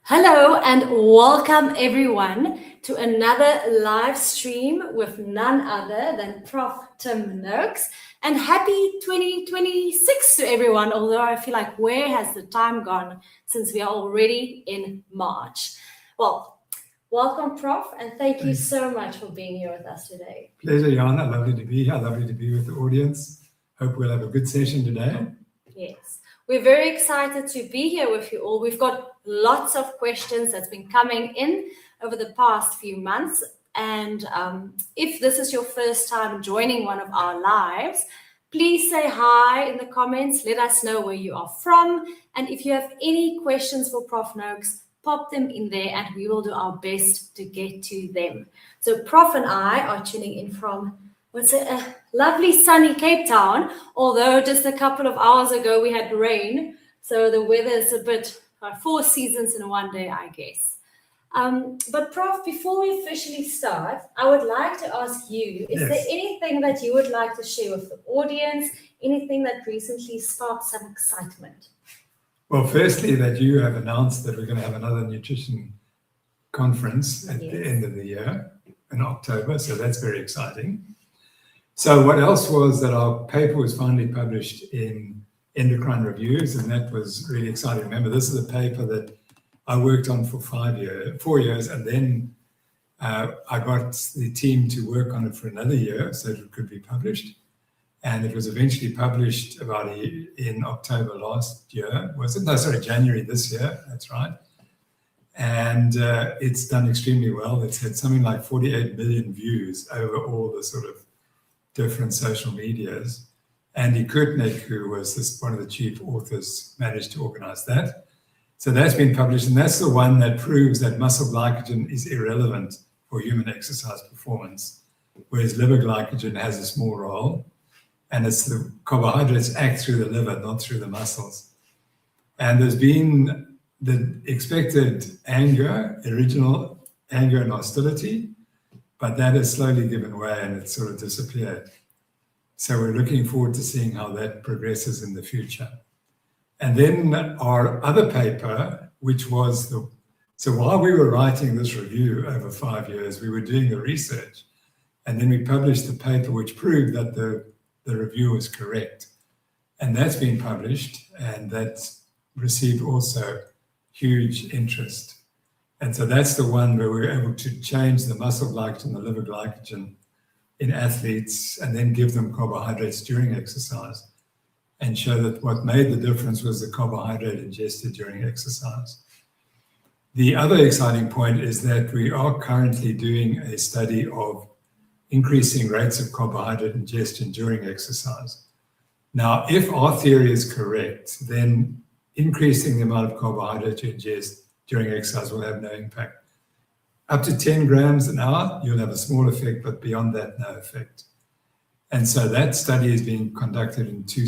Hello and welcome everyone to another live stream with none other than Prof Noakes, and happy 2026 to everyone, although I feel like where has the time gone since we are already in March. Well, welcome Prof, and thank you so much for being here with us today. Pleasure, Jana. Lovely to be here. Lovely to be with the audience. Hope we'll have a good session today. Yes, we're very excited to be here with you all. We've got lots of questions that's been coming in over the past few months. And if this is your first time joining one of our lives, please say hi in the comments. Let us know where you are from. And if you have any questions for Prof Noakes, pop them in there and we will do our best to get to them. So Prof and I are tuning in from a lovely sunny Cape Town, although just a couple of hours ago we had rain. So the weather is a bit 4 seasons in one day, I guess. But Prof, before we officially start, I would like to ask you, is there anything that you would like to share with the audience, anything that recently sparked some excitement? Well, firstly, that you have announced that we're going to have another nutrition conference at the end of the year in October, so that's very exciting. So what else was that our paper was finally published in Endocrine Reviews, and that was really exciting. Remember, this is a paper that I worked on for 4 years, and then I got the team to work on it for another year so that it could be published. And it was eventually published in October last year. Was it? No, sorry, January this year. That's right. And it's done extremely well. It's had something like 48 million views over all the sort of different social medias. Andy Kurtnick, who was one of the chief authors, managed to organize that. So that's been published, and that's the one that proves that muscle glycogen is irrelevant for human exercise performance, whereas liver glycogen has a small role, and it's the carbohydrates act through the liver, not through the muscles. And there's been the expected original anger and hostility, but that has slowly given way and it's sort of disappeared. So we're looking forward to seeing how that progresses in the future. And then our other paper, which was so while we were writing this review over 5 years, we were doing the research, and then we published the paper which proved that the review was correct. And that's been published, and that's received also huge interest. And so that's the one where we were able to change the muscle glycogen, the liver glycogen in athletes, and then give them carbohydrates during exercise and show that what made the difference was the carbohydrate ingested during exercise. The other exciting point is that we are currently doing a study of increasing rates of carbohydrate ingestion during exercise. Now, if our theory is correct, then increasing the amount of carbohydrate you ingest during exercise will have no impact. Up to 10 grams an hour, you'll have a small effect, but beyond that, no effect. And so that study is being conducted in two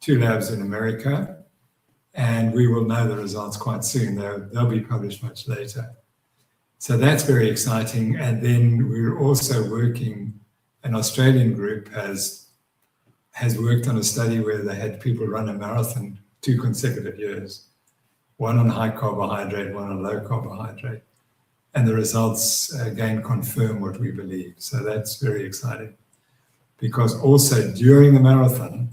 labs in America, and we will know the results quite soon. They'll be published much later. So that's very exciting. And then we're also working, an Australian group has worked on a study where they had people run a marathon 2 consecutive years, one on high carbohydrate, one on low carbohydrate. And the results again confirm what we believe. So that's very exciting. Because also during the marathon,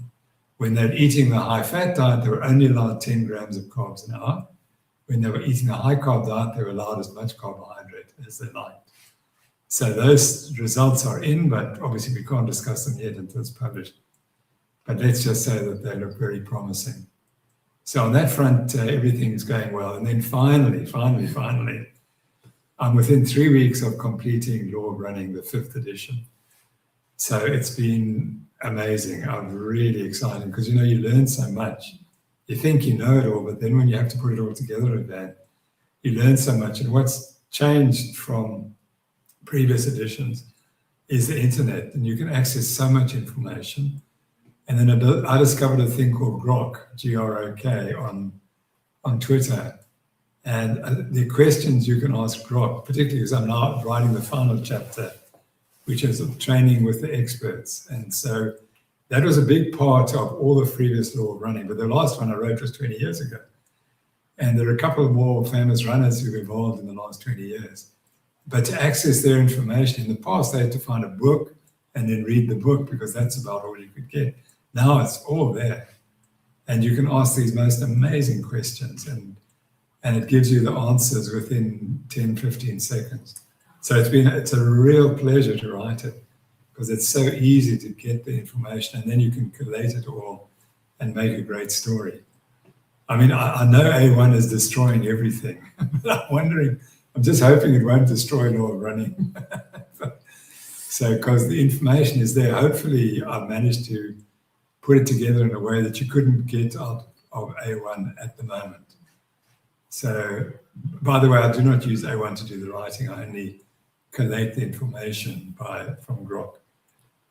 when they're eating the high fat diet, they were only allowed 10 grams of carbs an hour. When they were eating a high carb diet, they were allowed as much carbohydrate as they liked. So those results are in, but obviously we can't discuss them yet until it's published. But let's just say that they look very promising. So on that front, everything is going well. And then finally, I'm within 3 weeks of completing Law of Running, the 5th edition. So it's been amazing. I'm really excited because, you learn so much. You think you know it all, but then when you have to put it all together again, you learn so much. And what's changed from previous editions is the internet, and you can access so much information. And then I discovered a thing called Grok, G-R-O-K, on Twitter. And the questions you can ask Grok, particularly because I'm now writing the final chapter, which is training with the experts. And so that was a big part of all the previous Law of Running. But the last one I wrote was 20 years ago. And there are a couple of more famous runners who've evolved in the last 20 years. But to access their information, in the past, they had to find a book and then read the book because that's about all you could get. Now it's all there. And you can ask these most amazing questions and it gives you the answers within 10, 15 seconds. So it's a real pleasure to write it because it's so easy to get the information and then you can collate it all and make a great story. I mean, I know A1 is destroying everything, but I'm just hoping it won't destroy law of running. So, because the information is there, hopefully I've managed to put it together in a way that you couldn't get out of A1 at the moment. So, by the way, I do not use A1 to do the writing. I only collate the information from Grok,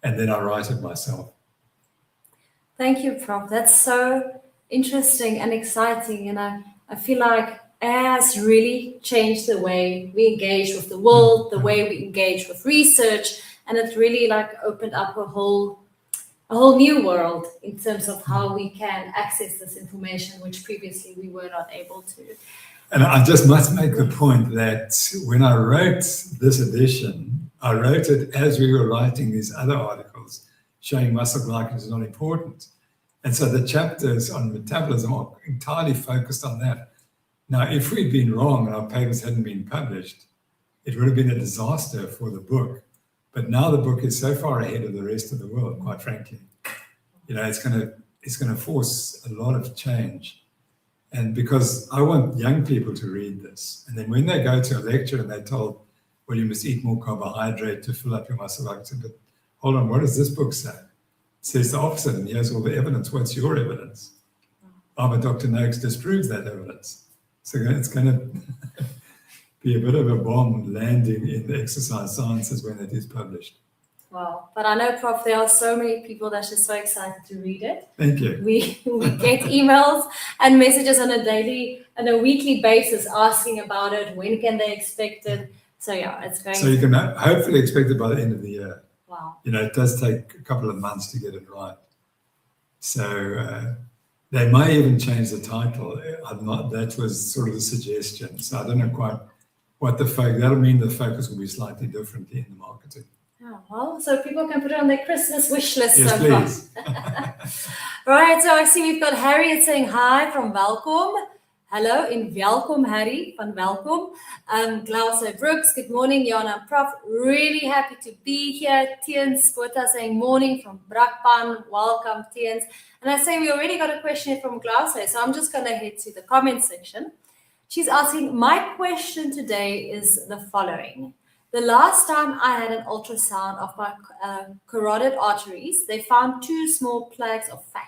and then I write it myself. Thank you, Prof. That's so interesting and exciting. And I feel like AI has really changed the way we engage with the world, the way we engage with research, and it's really like opened up a whole new world in terms of how we can access this information, which previously we were not able to. And I just must make the point that when I wrote this edition, I wrote it as we were writing these other articles showing muscle glycogen is not important. And so the chapters on metabolism are entirely focused on that. Now, if we'd been wrong and our papers hadn't been published, it would have been a disaster for the book. But now the book is so far ahead of the rest of the world, quite frankly. You know, it's going to force a lot of change. And because I want young people to read this. And then when they go to a lecture and they're told, well, you must eat more carbohydrate to fill up your muscle glycogen. But hold on, what does this book say? It says the opposite, and here's all the evidence. What's your evidence? Oh, but Dr. Noakes disproves that evidence. So it's going to be a bit of a bomb landing in the exercise sciences when it is published. Wow. But I know, Prof, there are so many people that are just so excited to read it. Thank you. We get emails and messages on a weekly basis asking about it. When can they expect it? So yeah, it's going. So you can hopefully expect it by the end of the year. Wow. You know, it does take a couple of months to get it right. So they may even change the title. That was sort of the suggestion. So I don't know quite what that'll mean the focus will be slightly different in the marketing. Oh, well, so people can put it on their Christmas wish list. Yes, so please. Right, so I see we've got Harriet saying hi from Welkom. Hello in welkom, Harry, van welkom. Glauce Brooks, good morning, Jana and Prof. Really happy to be here. Tiens Bota saying morning from Brakpan. Welcome, Tiens. And I say we already got a question from Glauce, so I'm just going to head to the comment section. She's asking, my question today is the following. The last time I had an ultrasound of my carotid arteries, they found 2 small plaques of fat.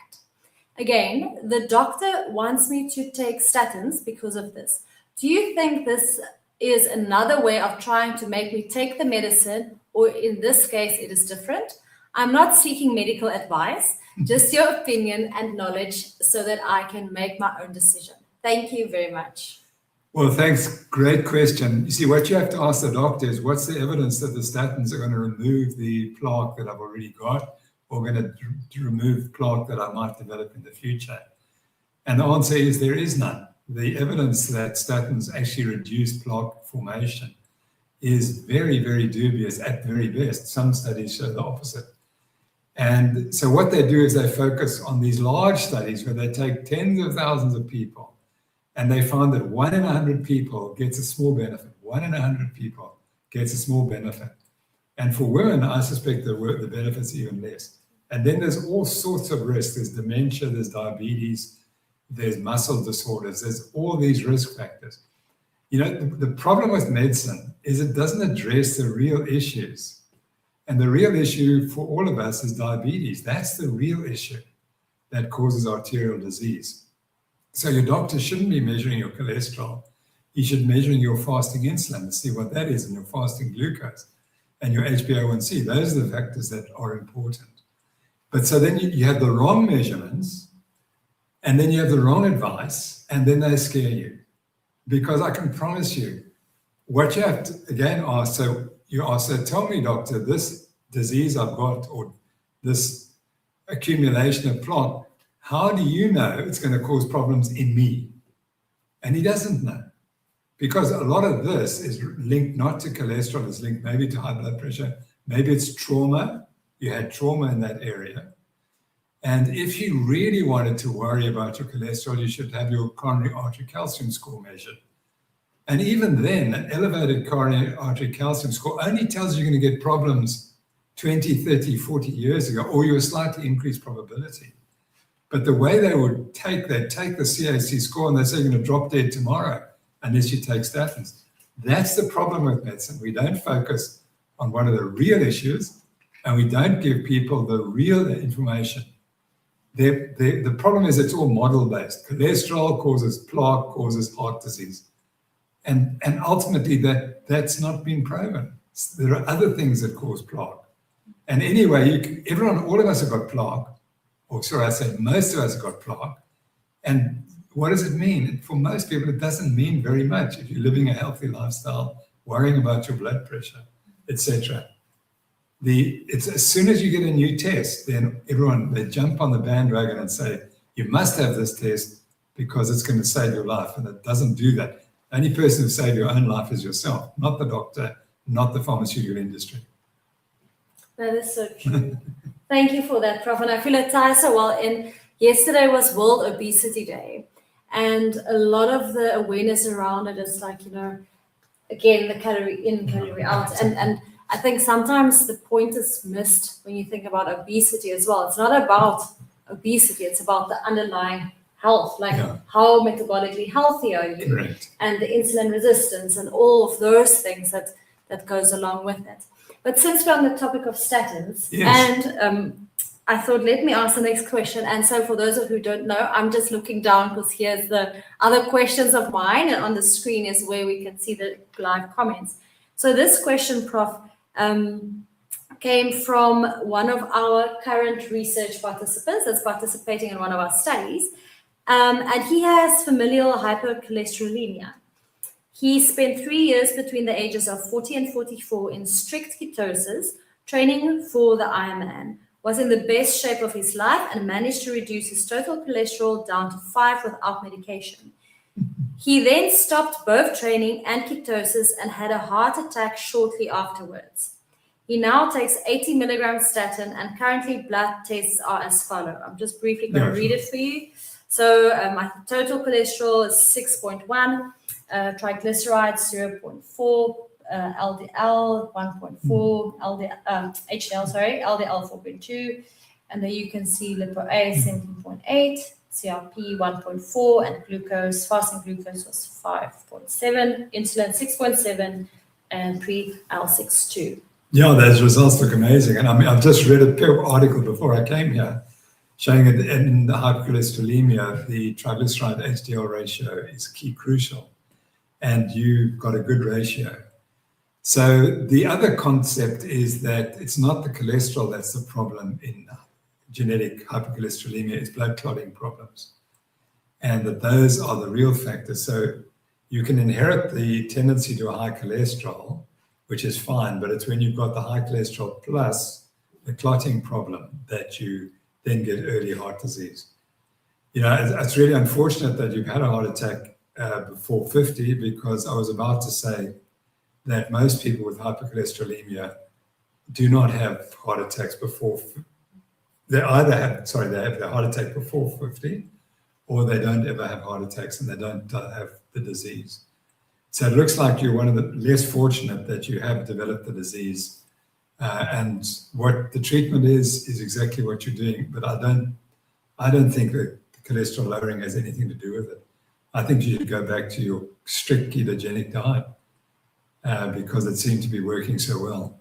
Again, the doctor wants me to take statins because of this. Do you think this is another way of trying to make me take the medicine, or in this case, it is different? I'm not seeking medical advice, just your opinion and knowledge so that I can make my own decision. Thank you very much. Well, thanks. Great question. You see, what you have to ask the doctor is, what's the evidence that the statins are going to remove the plaque that I've already got, or going to remove plaque that I might develop in the future? And the answer is there is none. The evidence that statins actually reduce plaque formation is very, very dubious at very best. Some studies show the opposite. And so what they do is they focus on these large studies where they take tens of thousands of people, and they found that 1 in 100 people gets a small benefit. 1 in 100 people gets a small benefit. And for women, I suspect the benefit's even less. And then there's all sorts of risks. There's dementia, there's diabetes, there's muscle disorders, there's all these risk factors. You know, the problem with medicine is it doesn't address the real issues. And the real issue for all of us is diabetes. That's the real issue that causes arterial disease. So your doctor shouldn't be measuring your cholesterol. He should be measuring your fasting insulin to see what that is, and your fasting glucose and your HbA1c. Those are the factors that are important. But so then you have the wrong measurements, and then you have the wrong advice, and then they scare you. Because I can promise you, what you have to, again, ask, so you ask, so tell me, doctor, this disease I've got, or this accumulation of plaque, how do you know it's going to cause problems in me? And he doesn't know. Because a lot of this is linked not to cholesterol, it's linked maybe to high blood pressure. Maybe it's trauma. You had trauma in that area. And if you really wanted to worry about your cholesterol, you should have your coronary artery calcium score measured. And even then, an elevated coronary artery calcium score only tells you you're going to get problems 20, 30, 40 years ago, or you're a slightly increased probability. But the way they would take the CAC score and they say you're going to drop dead tomorrow unless you take statins. That's the problem with medicine. We don't focus on one of the real issues, and we don't give people the real information. The problem is it's all model-based. Cholesterol causes plaque, causes heart disease. And ultimately, that's not been proven. There are other things that cause plaque. And anyway, all of us have got plaque. Or sorry, I said most of us have got plaque. And what does it mean? For most people, it doesn't mean very much if you're living a healthy lifestyle, worrying about your blood pressure, etc. It's as soon as you get a new test, then they jump on the bandwagon and say, you must have this test because it's going to save your life. And it doesn't do that. The only person who saves your own life is yourself, not the doctor, not the pharmaceutical industry. That is so true. Thank you for that, Prof. And I feel it ties so well in. Yesterday was World Obesity Day. And a lot of the awareness around it is like, again, the calorie in, calorie out. And I think sometimes the point is missed when you think about obesity as well. It's not about obesity, it's about the underlying health, like how metabolically healthy are you? Correct. And the insulin resistance and all of those things that goes along with it. But since we're on the topic of statins, and I thought, let me ask the next question. And so for those of you who don't know, I'm just looking down because here's the other questions of mine. And on the screen is where we can see the live comments. So this question, Prof, came from one of our current research participants that's participating in one of our studies. And he has familial hypercholesterolemia. He spent 3 years between the ages of 40 and 44 in strict ketosis, training for the Ironman, was in the best shape of his life and managed to reduce his total cholesterol down to 5 without medication. He then stopped both training and ketosis and had a heart attack shortly afterwards. He now takes 80 milligrams statin and currently blood tests are as follow. I'm just briefly going to read it for you. So my total cholesterol is 6.1, triglycerides 0.4, LDL 1.4, LDL 4.2, and then you can see lipo-A 17.8, CRP 1.4, and glucose, fasting glucose was 5.7, insulin 6.7, and pre-L6.2. Yeah, those results look amazing. And I mean, I've just read a article before I came here showing that in the hypercholesterolemia, the triglyceride HDL ratio is crucial, and you've got a good ratio. So the other concept is that it's not the cholesterol that's the problem in genetic hypercholesterolemia, it's blood clotting problems. And that those are the real factors. So you can inherit the tendency to a high cholesterol, which is fine, but it's when you've got the high cholesterol plus the clotting problem that you then get early heart disease. It's really unfortunate that you've had a heart attack before 50, because I was about to say that most people with hypercholesterolemia do not have heart attacks before. They have their heart attack before 50, or they don't ever have heart attacks and they don't have the disease. So it looks like you're one of the less fortunate that you have developed the disease. And what the treatment is exactly what you're doing. But I don't think that cholesterol lowering has anything to do with it. I think you should go back to your strict ketogenic diet because it seemed to be working so well.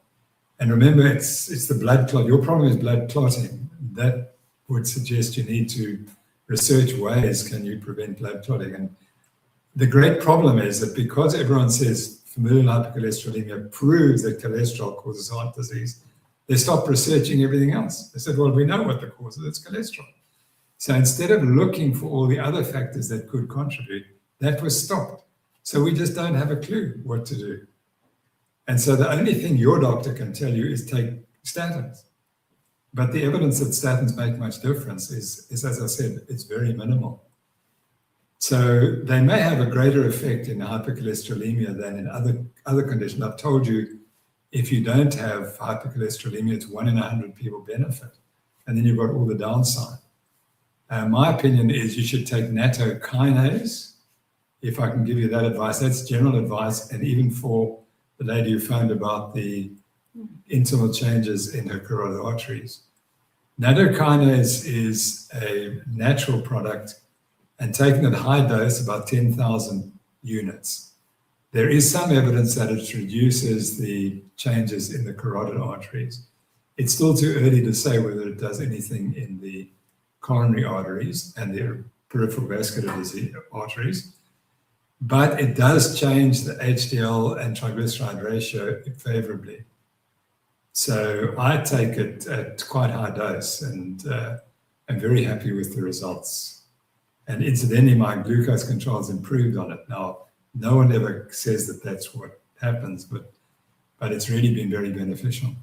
And remember, it's the blood clot. Your problem is blood clotting. That would suggest you need to research ways can you prevent blood clotting. And the great problem is that because everyone says familial hypercholesterolemia proves that cholesterol causes heart disease, they stopped researching everything else. They said, well, we know what the cause is, it's cholesterol. So instead of looking for all the other factors that could contribute, that was stopped. So we just don't have a clue what to do. And so the only thing your doctor can tell you is take statins. But the evidence that statins make much difference is as I said, it's very minimal. So they may have a greater effect in hypercholesterolemia than in other conditions. I've told you, if you don't have hypercholesterolemia, it's 1 in 100 people benefit. And then you've got all the downside. My opinion is you should take nattokinase, if I can give you that advice. That's general advice, and even for the lady who phoned about the internal changes in her carotid arteries. Nattokinase is a natural product, and taken at high dose, about 10,000 units. There is some evidence that it reduces the changes in the carotid arteries. It's still too early to say whether it does anything in the coronary arteries and the peripheral vascular disease arteries, but it does change the HDL and triglyceride ratio favorably. So I take it at quite high dose, and I'm very happy with the results. And incidentally, my glucose control has improved on it. Now, no one ever says that that's what happens, but it's really been very beneficial.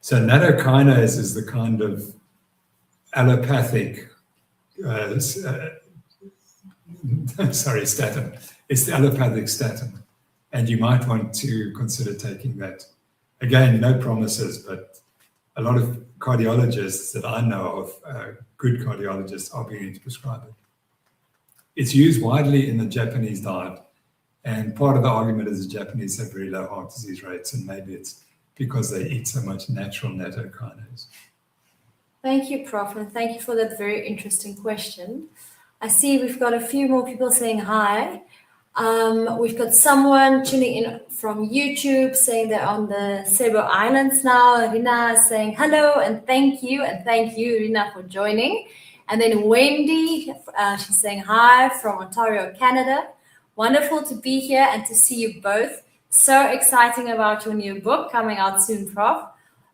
So nattokinase is the kind of allopathic, statin. It's the allopathic statin. And you might want to consider taking that. Again, no promises, but a lot of cardiologists that I know of, good cardiologists, are beginning to prescribe it. It's used widely in the Japanese diet. And part of the argument is the Japanese have very low heart disease rates, and maybe it's because they eat so much natural nattokinase. Thank you, Prof, and thank you for that very interesting question. I see we've got a few more people saying hi. We've got someone tuning in from YouTube saying they're on the Sebo Islands now. Rina is saying hello and thank you Rina for joining. And then Wendy, she's saying hi from Ontario, Canada. Wonderful to be here and to see you both. So exciting about your new book coming out soon, Prof.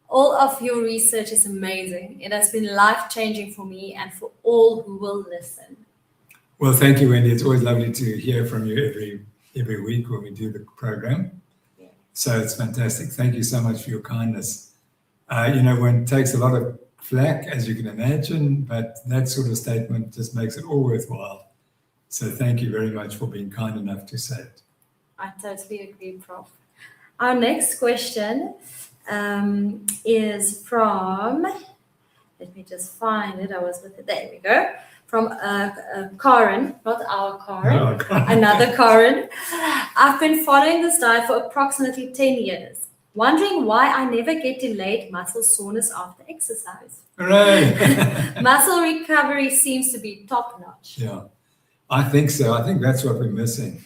All of your research is amazing. It has been life-changing for me and for all who will listen. Well, thank you, Wendy. It's always lovely to hear from you every week when we do the program. Yeah. So it's fantastic. Thank you so much for your kindness. One takes a lot of flack, as you can imagine, but that sort of statement just makes it all worthwhile. So thank you very much for being kind enough to say it. I totally agree, Prof. Our next question is from, let me just find it. I was with it. There we go. From Karen, not our Karen, no, another Karen. I've been following this diet for approximately 10 years, wondering why I never get delayed muscle soreness after exercise. Hooray! Muscle recovery seems to be top-notch. Yeah, I think so. I think that's what we're missing.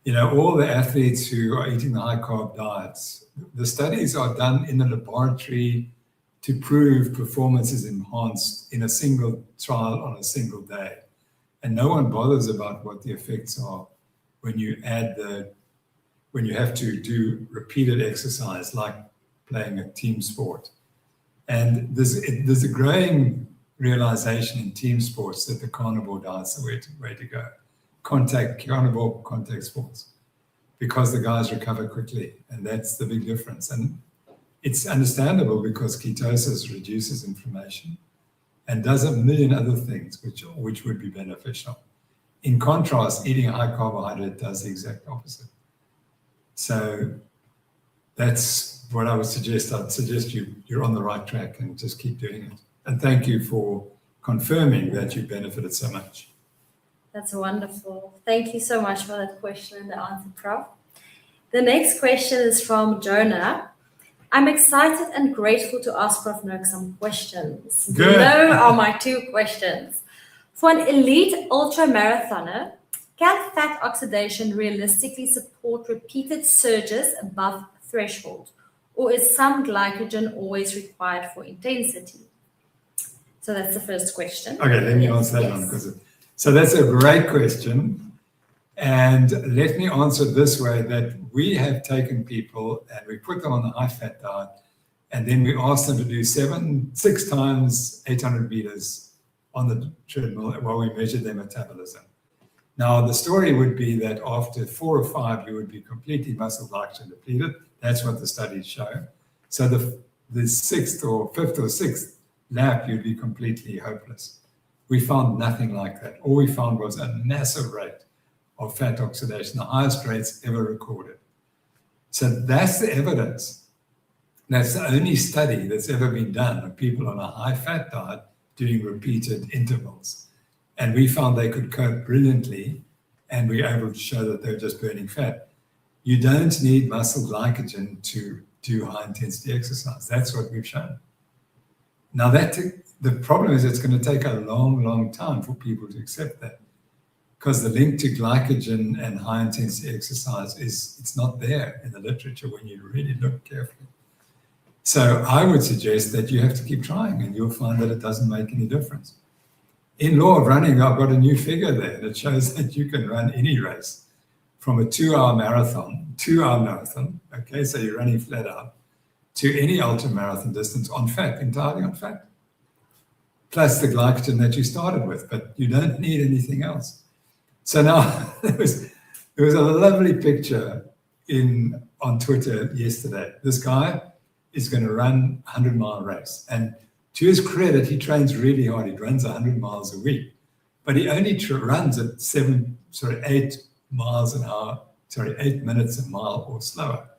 All the athletes who are eating the high-carb diets, the studies are done in the laboratory to prove performance is enhanced in a single trial on a single day. And no one bothers about what the effects are when you have to do repeated exercise, like playing a team sport. And there's a growing realization in team sports that the carnivore diet's the way to go. Carnivore contact sports, because the guys recover quickly, and that's the big difference. And it's understandable because ketosis reduces inflammation and does a million other things which would be beneficial. In contrast, eating a high carbohydrate does the exact opposite. So that's what I would suggest. I'd suggest you're on the right track and just keep doing it. And thank you for confirming that you benefited so much. That's wonderful. Thank you so much for that question and the answer, Prof. The next question is from Jonah. I'm excited and grateful to ask Prof Noakes some questions. Good. Below are my 2 questions. For an elite ultra-marathoner, can fat oxidation realistically support repeated surges above threshold? Or is some glycogen always required for intensity? So that's the first question. Okay, let me answer that one. So that's a great question. And let me answer this way, that we have taken people and we put them on the high-fat diet, and then we ask them to do 6 times 800 meters on the treadmill while we measure their metabolism. Now, the story would be that after 4 or 5, you would be completely muscle glycogen depleted. That's what the studies show. So the 6th or 5th or 6th lap, you'd be completely hopeless. We found nothing like that. All we found was a massive rate of fat oxidation, the highest rates ever recorded. So that's the evidence. That's the only study that's ever been done of people on a high-fat diet doing repeated intervals. And we found they could cope brilliantly, and we were able to show that they're just burning fat. You don't need muscle glycogen to do high-intensity exercise. That's what we've shown. Now, the problem is it's going to take a long, long time for people to accept that, because the link to glycogen and high-intensity exercise it's not there in the literature when you really look carefully. So I would suggest that you have to keep trying, and you'll find that it doesn't make any difference. In Law of Running, I've got a new figure there that shows that you can run any race from a 2-hour marathon, okay, so you're running flat out, to any ultra-marathon distance on fat, entirely on fat, plus the glycogen that you started with, but you don't need anything else. So now, there was a lovely picture on Twitter yesterday. This guy is going to run a 100-mile race, and to his credit, he trains really hard. He runs 100 miles a week, but he only runs at 8 miles an hour, 8 minutes a mile or slower,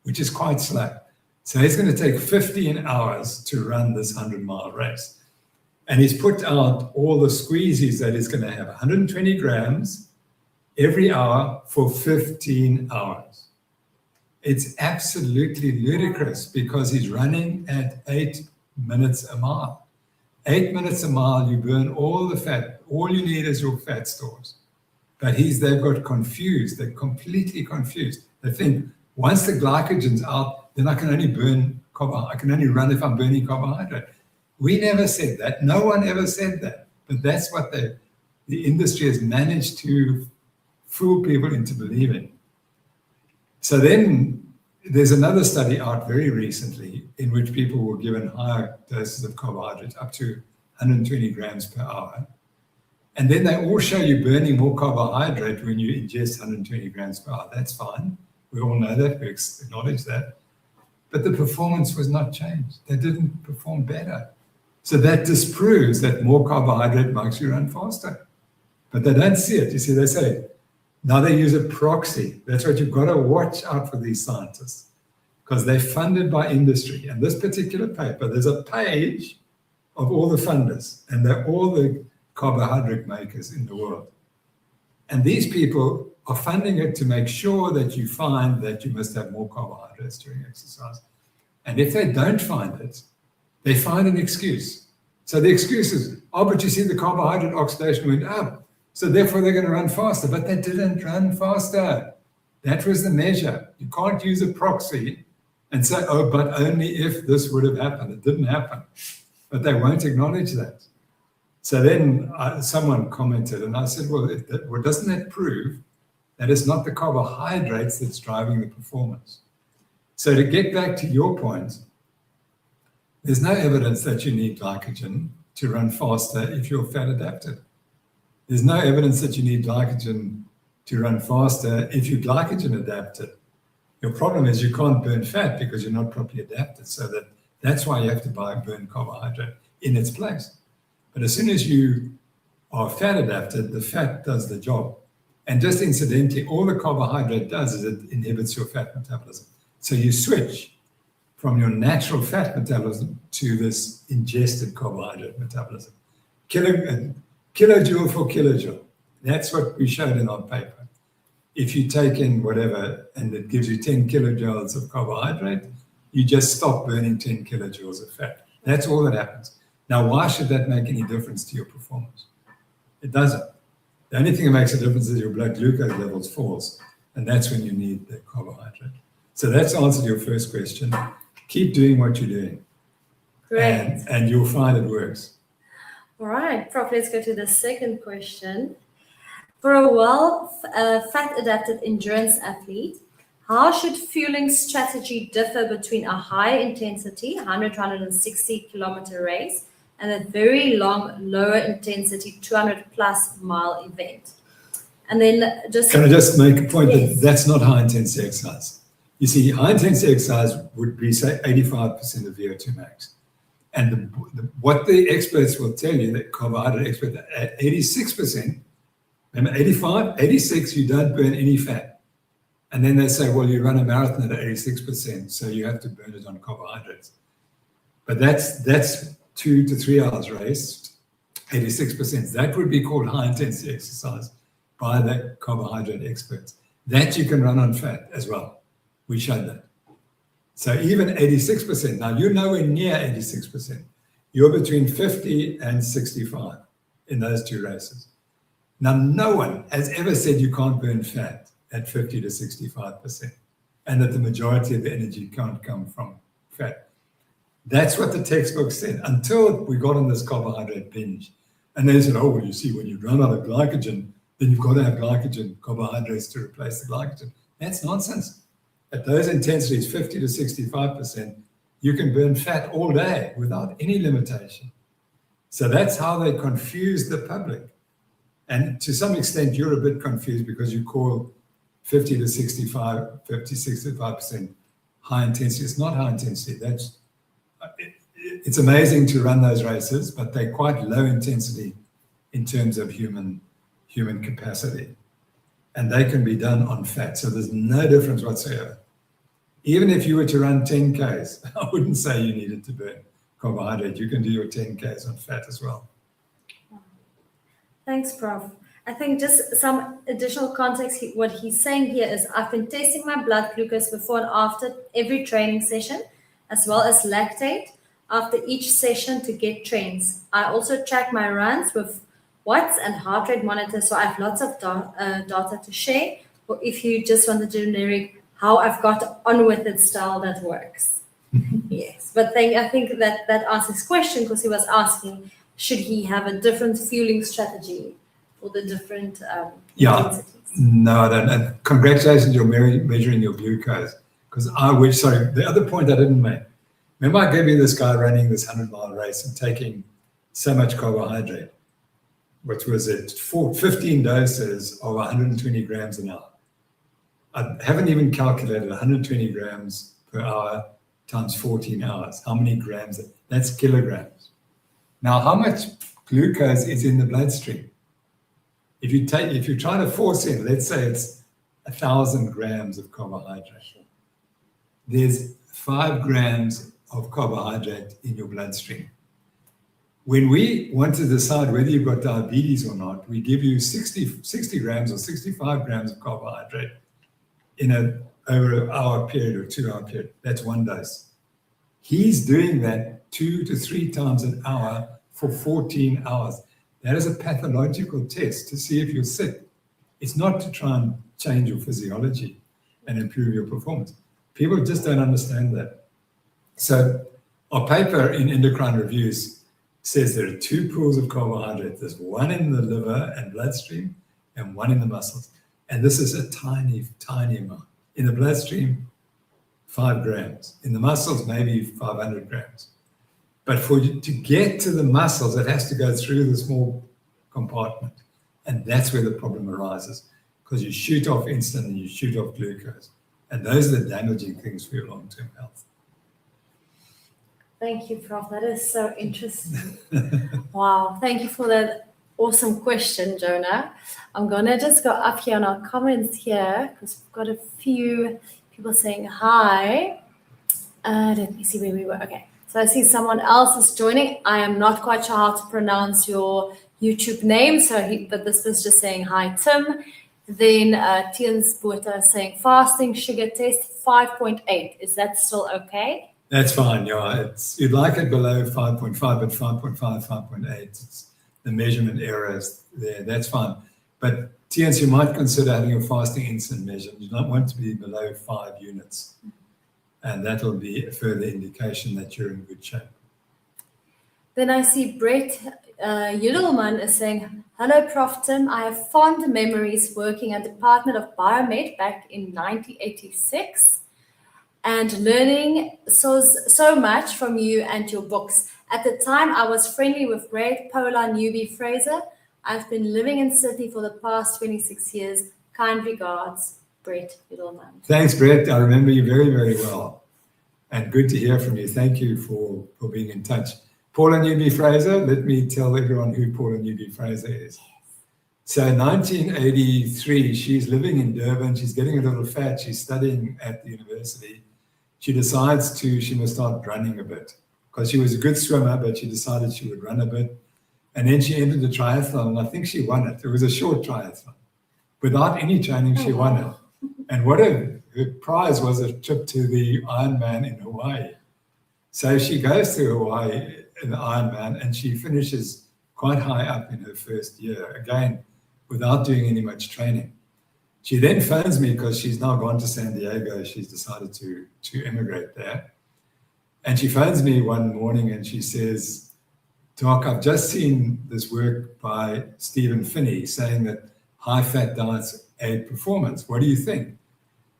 which is quite slow. So he's going to take 15 hours to run this 100-mile race. And he's put out all the squeezies that he's going to have, 120 grams every hour for 15 hours. It's absolutely ludicrous because he's running at 8 minutes a mile. 8 minutes a mile, you burn all the fat. All you need is your fat stores. But they've got confused. They're completely confused. They think once the glycogen's out, then I can only burn carbohydrate. I can only run if I'm burning carbohydrate. We never said that. No one ever said that. But that's what the industry has managed to fool people into believing. So then there's another study out very recently in which people were given higher doses of carbohydrates, up to 120 grams per hour. And then they all show you burning more carbohydrate when you ingest 120 grams per hour. That's fine. We all know that. We acknowledge that. But the performance was not changed. They didn't perform better. So that disproves that more carbohydrate makes you run faster. But they don't see it. You see, they say, now they use a proxy. That's what you've got to watch out for these scientists, because they're funded by industry. And this particular paper, there's a page of all the funders, and they're all the carbohydrate makers in the world. And these people are funding it to make sure that you find that you must have more carbohydrates during exercise. And if they don't find it, they find an excuse. So the excuse is, oh, but you see the carbohydrate oxidation went up, so therefore they're going to run faster. But they didn't run faster. That was the measure. You can't use a proxy and say, oh, but only if this would have happened. It didn't happen. But they won't acknowledge that. So then someone commented, and I said, well, doesn't that prove that it's not the carbohydrates that's driving the performance? So to get back to your point, there's no evidence that you need glycogen to run faster if you're fat adapted. There's no evidence that you need glycogen to run faster if you're glycogen adapted. Your problem is you can't burn fat because you're not properly adapted. So that's why you have to burn carbohydrate in its place. But as soon as you are fat adapted, the fat does the job. And just incidentally, all the carbohydrate does is it inhibits your fat metabolism. So you switch from your natural fat metabolism to this ingested carbohydrate metabolism. Kilojoule for kilojoule. That's what we showed in our paper. If you take in whatever, and it gives you 10 kilojoules of carbohydrate, you just stop burning 10 kilojoules of fat. That's all that happens. Now, why should that make any difference to your performance? It doesn't. The only thing that makes a difference is your blood glucose levels falls, and that's when you need the carbohydrate. So that's answered your first question. Keep doing what you're doing. Great. And you'll find it works. All right, Prof, let's go to the second question. For a fat-adapted endurance athlete, how should fueling strategy differ between a high-intensity 100-160 kilometer race and a very long, lower-intensity 200-plus mile event? And then Can I just make a point Yes. that that's not high-intensity exercise? You see, high-intensity exercise would be, say, 85% of VO2 max. And what the experts will tell you, that carbohydrate experts, at 86%, remember 85, 86, you don't burn any fat. And then they say, well, you run a marathon at 86%, so you have to burn it on carbohydrates. But that's 2 to 3 hours race, 86%. That would be called high intensity exercise by the carbohydrate experts. That you can run on fat as well. We showed that. So even 86%, now you're nowhere near 86%. You're between 50 and 65 in those two races. Now, no one has ever said you can't burn fat at 50 to 65%, and that the majority of the energy can't come from fat. That's what the textbook said until we got on this carbohydrate binge. And they said, oh, well, you see, when you run out of glycogen, then you've got to have glycogen, carbohydrates to replace the glycogen. That's nonsense. At those intensities, 50 to 65%, you can burn fat all day without any limitation. So that's how they confuse the public. And to some extent, you're a bit confused because you call 50 to 65% high intensity. It's not high intensity. It's amazing to run those races, but they're quite low intensity in terms of human capacity. And they can be done on fat. So there's no difference whatsoever. Even if you were to run 10Ks, I wouldn't say you needed to burn carbohydrate. You can do your 10Ks on fat as well. Thanks, Prof. I think just some additional context, what he's saying here is I've been testing my blood glucose before and after every training session, as well as lactate after each session to get trends. I also track my runs with watts and heart rate monitor, so I have lots of data to share, or if you just want the generic how I've got on with it style that works. Yes, but I think that answers his question, because he was asking, should he have a different fueling strategy for the different intensities? No, I don't. And congratulations, you're measuring your glucose. Because the other point I didn't make. Remember I gave you this guy running this 100-mile race and taking so much carbohydrate, which was at 15 doses of 120 grams an hour. I haven't even calculated 120 grams per hour times 14 hours. How many grams? That's kilograms. Now, how much glucose is in the bloodstream? If you try to force in, let's say it's 1,000 grams of carbohydrate. There's 5 grams of carbohydrate in your bloodstream. When we want to decide whether you've got diabetes or not, we give you 60 grams or 65 grams of carbohydrate over an hour period or 2 hour period. That's one dose. He's doing that 2 to 3 times an hour for 14 hours. That is a pathological test to see if you're sick. It's not to try and change your physiology and improve your performance. People just don't understand that. So our paper in Endocrine Reviews says there are 2 pools of carbohydrate. There's one in the liver and bloodstream and one in the muscles. And this is a tiny, tiny amount. In the bloodstream, 5 grams. In the muscles, maybe 500 grams. But for you to get to the muscles, it has to go through the small compartment. And that's where the problem arises, because you shoot off insulin and you shoot off glucose. And those are the damaging things for your long-term health. Thank you, Prof. That is so interesting. Wow. Thank you for that awesome question, Jonah. I'm going to just go up here on our comments here, because we've got a few people saying hi. Let me see where we were. Okay. So I see someone else is joining. I am not quite sure how to pronounce your YouTube name, but this was just saying hi, Tim. Then Tian's Buerta saying fasting sugar test 5.8. Is that still okay? That's fine. Yeah, you'd like it below 5.5, but 5.5, 5.8. It's the measurement errors there. That's fine. But Tian's, you might consider having a fasting insulin measured. You don't want to be below 5 units. And that will be a further indication that you're in good shape. Then I see Brett Yudelman is saying, hello, Prof. Tim. I have fond memories working at the Department of Biomed back in 1986 and learning so much from you and your books. At the time, I was friendly with great Polar newbie Fraser. I've been living in Sydney for the past 26 years. Kind regards, Brett Yudelman. Thanks, Brett. I remember you very, very well. And good to hear from you. Thank you for being in touch. Paula Newby-Fraser, let me tell everyone who Paula Newby-Fraser is. So in 1983, she's living in Durban. She's getting a little fat. She's studying at the university. She decides she must start running a bit because she was a good swimmer, but she decided she would run a bit. And then she entered the triathlon, and I think she won it. It was a short triathlon. Without any training, she won it. And her prize was a trip to the Ironman in Hawaii. So she goes to Hawaii in the Ironman, and she finishes quite high up in her first year, again, without doing any much training. She then phones me because she's now gone to San Diego. She's decided to emigrate there. And she phones me one morning and she says, Doc, I've just seen this work by Stephen Finney saying that high-fat diets aid performance. What do you think?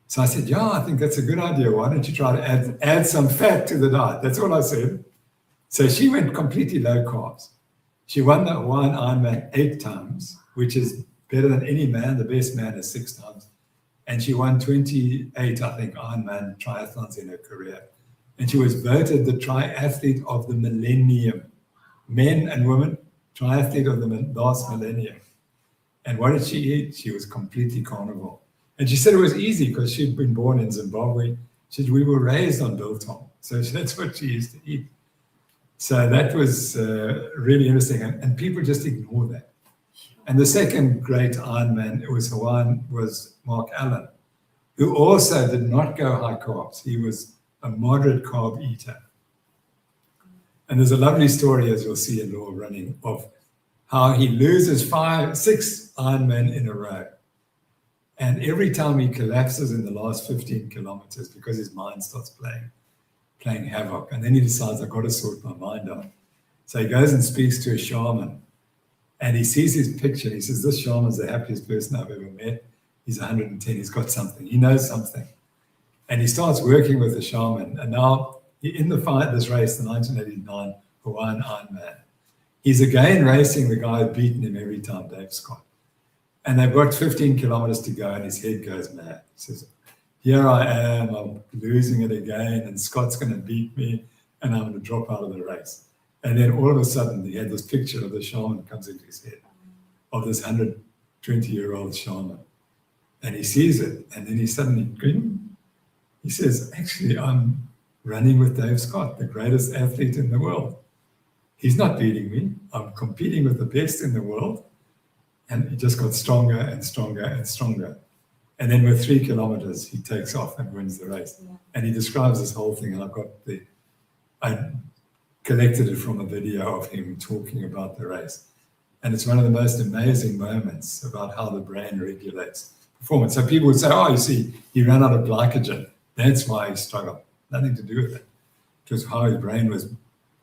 So I said, yeah, I think that's a good idea. Why don't you try to add some fat to the diet? That's all I said. So she went completely low carbs. She won the Hawaiian Ironman 8 times, which is better than any man. The best man is 6 times. And she won 28, I think, Ironman triathlons in her career. And she was voted the triathlete of the millennium. Men and women, triathlete of the last millennium. And what did she eat? She was completely carnivore. And she said it was easy because she'd been born in Zimbabwe. She said, we were raised on biltong. So that's what she used to eat. So that was really interesting. And people just ignore that. And the second great Ironman, it was Hawaiian, was Mark Allen, who also did not go high carbs. He was a moderate carb eater. And there's a lovely story, as you'll see in Law of Running, of how he loses 6 Ironmen in a row. And every time he collapses in the last 15 kilometers because his mind starts playing havoc. And then he decides, I've got to sort my mind out. So he goes and speaks to a shaman. And he sees his picture. He says, this shaman's the happiest person I've ever met. He's 110. He's got something. He knows something. And he starts working with the shaman. And now, in this race, the 1989 Hawaiian Ironman, he's again racing the guy who beaten him every time, Dave Scott. And they've got 15 kilometers to go, and his head goes mad. He says, here I am, I'm losing it again, and Scott's going to beat me, and I'm going to drop out of the race. And then all of a sudden, he had this picture of the shaman comes into his head, of this 120-year-old shaman. And he sees it, and then he suddenly grins. He says, actually, I'm running with Dave Scott, the greatest athlete in the world. He's not beating me. I'm competing with the best in the world. And he just got stronger and stronger and stronger. And then with 3 kilometers, he takes off and wins the race. Yeah. And he describes this whole thing. And I collected it from a video of him talking about the race. And it's one of the most amazing moments about how the brain regulates performance. So people would say, oh, you see, he ran out of glycogen. That's why he struggled. Nothing to do with it. It was how his brain was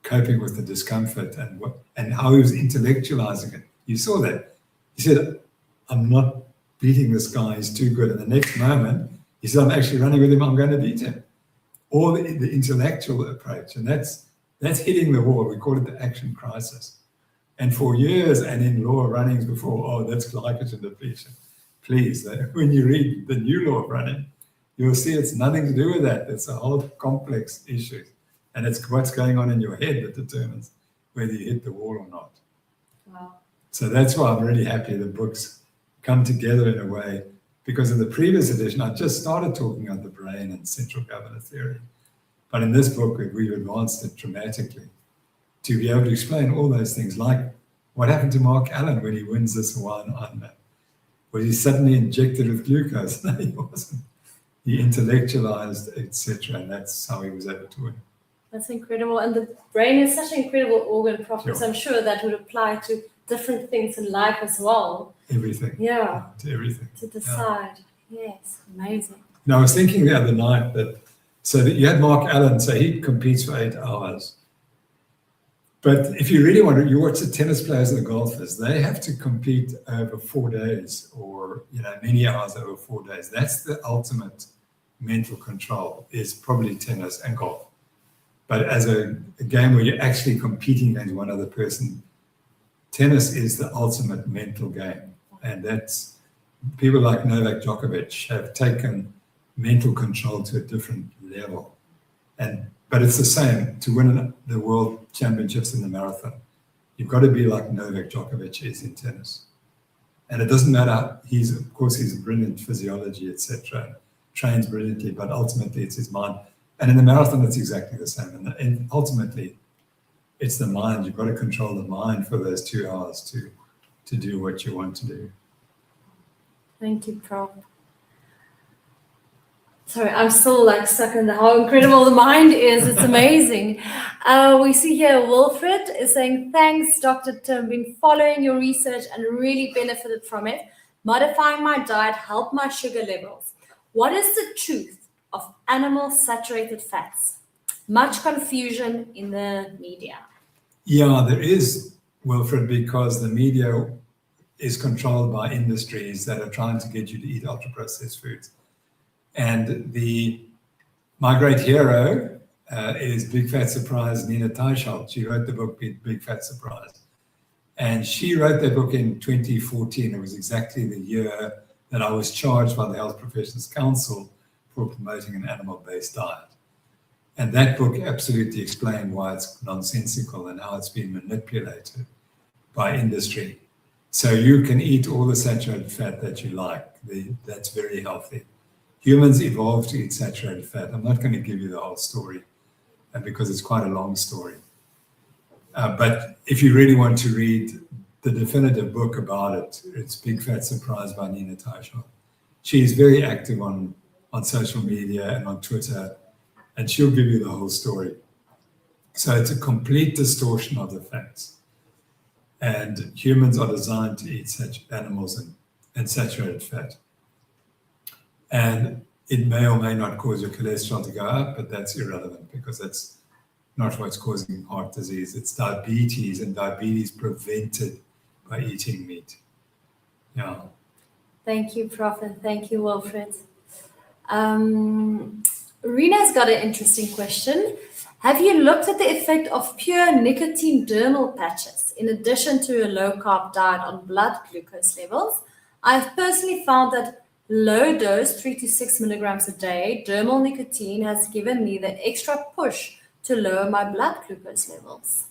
coping with the discomfort and how he was intellectualizing it. You saw that. He said, I'm not beating this guy, he's too good. And the next moment, he said, I'm actually running with him, I'm going to beat him. Or the intellectual approach. And that's hitting the wall. We call it the action crisis. And for years, and in Law of Runnings before, oh, that's glycogen depletion. Please, when you read the new Law of Running, you'll see it's nothing to do with that. It's a whole complex issue. And it's what's going on in your head that determines whether you hit the wall or not. Wow. So that's why I'm really happy the books come together in a way, because in the previous edition, I just started talking about the brain and central governor theory. But in this book, we've advanced it dramatically to be able to explain all those things, like what happened to Mark Allen when he wins this Hawaiian Ironman. Was he suddenly injected with glucose? No, he wasn't. He intellectualized, etc., and that's how he was able to win. That's incredible. And the brain is such an incredible organ, Prof. Sure. So I'm sure that would apply to different things in life as well. Everything. Yeah. To everything. To decide. Yeah. Yes. Amazing. Now, I was thinking the other night that you had Mark Allen, so he competes for 8 hours. But if you really want to, you watch the tennis players and the golfers, they have to compete over 4 days or, many hours over 4 days. That's the ultimate mental control, is probably tennis and golf. But as a game where you're actually competing against one other person, tennis is the ultimate mental game. And that's, people like Novak Djokovic have taken mental control to a different level. But it's the same. To win the world championships in the marathon, you've got to be like Novak Djokovic is in tennis. And it doesn't matter, of course he's a brilliant physiology, etc., trains brilliantly, but ultimately it's his mind. And in the marathon, it's exactly the same. And ultimately, it's the mind. You've got to control the mind for those 2 hours to do what you want to do. Thank you, Prof. Sorry, I'm still like stuck in how incredible the mind is. It's amazing. We see here Wilfred is saying, thanks, Dr. Tim. Been following your research and really benefited from it. Modifying my diet helped my sugar levels. What is the truth of animal saturated fats? Much confusion in the media. Yeah, there is, Wilfred, because the media is controlled by industries that are trying to get you to eat ultra-processed foods. And my great hero is Big Fat Surprise, Nina Teicholz. She wrote the book Big Fat Surprise. And she wrote that book in 2014. It was exactly the year that I was charged by the Health Professions Council for promoting an animal-based diet. And that book absolutely explained why it's nonsensical and how it's been manipulated by industry. So you can eat all the saturated fat that you like. That's very healthy. Humans evolved to eat saturated fat. I'm not going to give you the whole story because it's quite a long story. But if you really want to read the definitive book about it, it's Big Fat Surprise by Nina Teicholz. She's very active on social media and on Twitter, and she'll give you the whole story. So it's a complete distortion of the facts. And humans are designed to eat such animals and saturated fat. And it may or may not cause your cholesterol to go up, but that's irrelevant because that's not what's causing heart disease. It's diabetes, and diabetes prevented by eating meat. Yeah. Thank you, Prof, and thank you, Wilfred. Rena's got an interesting question. Have you looked at the effect of pure nicotine dermal patches in addition to a low-carb diet on blood glucose levels? I've personally found that low dose, 3 to 6 milligrams a day, dermal nicotine has given me the extra push to lower my blood glucose levels.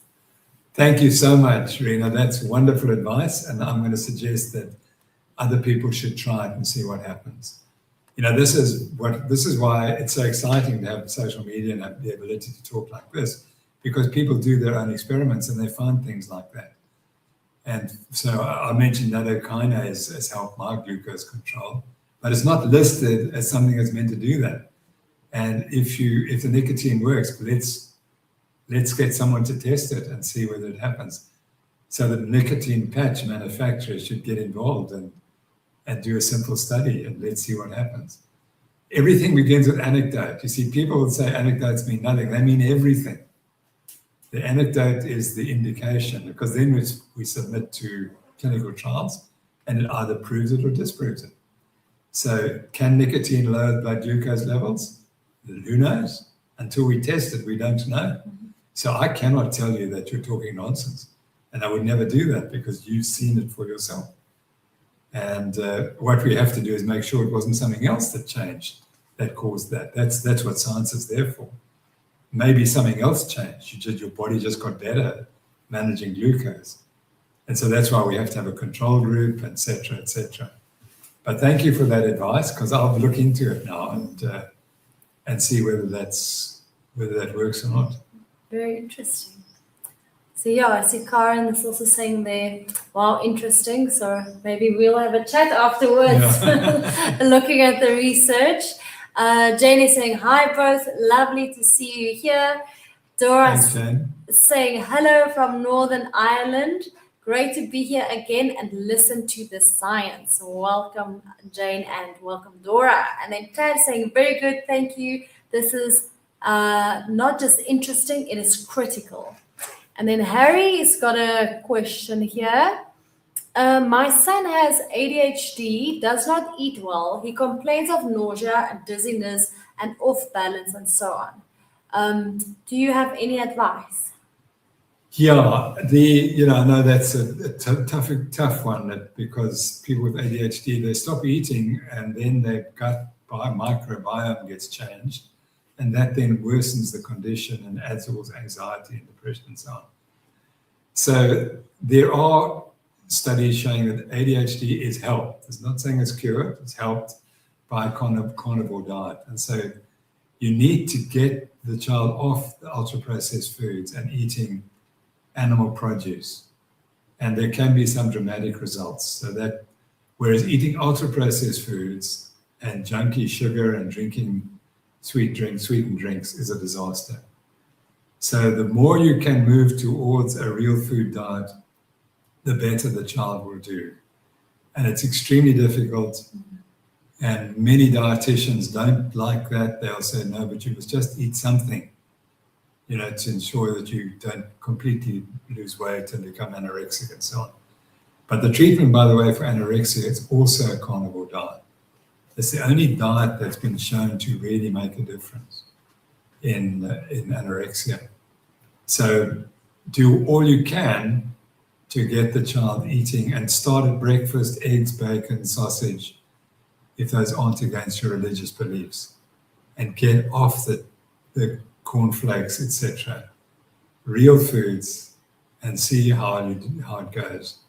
Thank you so much, Rena. That's wonderful advice. And I'm going to suggest that other people should try it and see what happens. You know, this is why it's so exciting to have social media and have the ability to talk like this, because people do their own experiments and they find things like that. And so I mentioned nattokinase has helped my glucose control, but it's not listed as something that's meant to do that. And if the nicotine works, let's get someone to test it and see whether it happens. So the nicotine patch manufacturers should get involved and do a simple study, and let's see what happens. Everything begins with anecdote. You see, people would say anecdotes mean nothing. They mean everything. The anecdote is the indication, because then we submit to clinical trials, and it either proves it or disproves it. So can nicotine lower blood glucose levels? Who knows? Until we test it, we don't know. So I cannot tell you that you're talking nonsense. And I would never do that because you've seen it for yourself. And what we have to do is make sure it wasn't something else that changed that caused that. That's what science is there for. Maybe something else changed. Your body just got better at managing glucose. And so that's why we have to have a control group, et cetera, et cetera. But thank you for that advice, because I'll look into it now and see whether that works or not. Very interesting. So yeah, I see Karen is also saying there, wow, interesting. So maybe we'll have a chat afterwards, looking at the research. Jane is saying, hi both, lovely to see you here. Dora saying, hello from Northern Ireland. Great to be here again and listen to the science. Welcome, Jane, and welcome, Dora. And then Claire saying, very good, thank you. This is not just interesting, it is critical. And then Harry's got a question here. My son has ADHD, does not eat well. He complains of nausea and dizziness and off balance and so on. Do you have any advice? Yeah, I know that's a tough one, because people with ADHD, they stop eating and then their gut microbiome gets changed and that then worsens the condition and adds all anxiety and depression and so on. So there are studies showing that ADHD is helped. It's not saying it's cured, it's helped by a carnivore diet. And so you need to get the child off the ultra-processed foods and eating animal produce. And there can be some dramatic results. So that, whereas eating ultra-processed foods and junky sugar and drinking sweetened drinks is a disaster. So the more you can move towards a real food diet, the better the child will do. And it's extremely difficult. And many dietitians don't like that. They'll say, no, but you must just eat something, to ensure that you don't completely lose weight and become anorexic and so on. But the treatment, by the way, for anorexia is also a carnivore diet. It's the only diet that's been shown to really make a difference in anorexia. So do all you can to get the child eating, and start at breakfast, eggs, bacon, sausage, if those aren't against your religious beliefs, and get off the cornflakes, etc. Real foods, and see how it goes.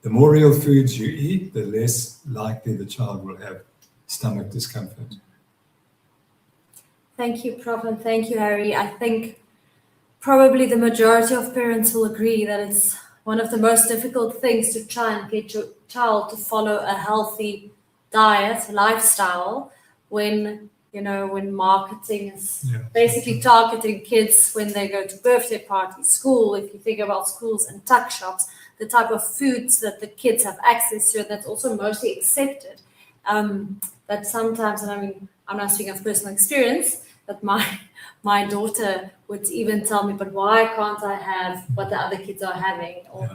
The more real foods you eat, the less likely the child will have stomach discomfort. Thank you, Prof, and thank you, Harry. I think probably the majority of parents will agree that it's one of the most difficult things to try and get your child to follow a healthy diet, lifestyle, when marketing is basically targeting kids when they go to birthday parties, school. If you think about schools and tuck shops, the type of foods that the kids have access to, that's also mostly accepted. That sometimes, and I mean, I'm not speaking of personal experience, but my daughter would even tell me, but why can't I have what the other kids are having? Or,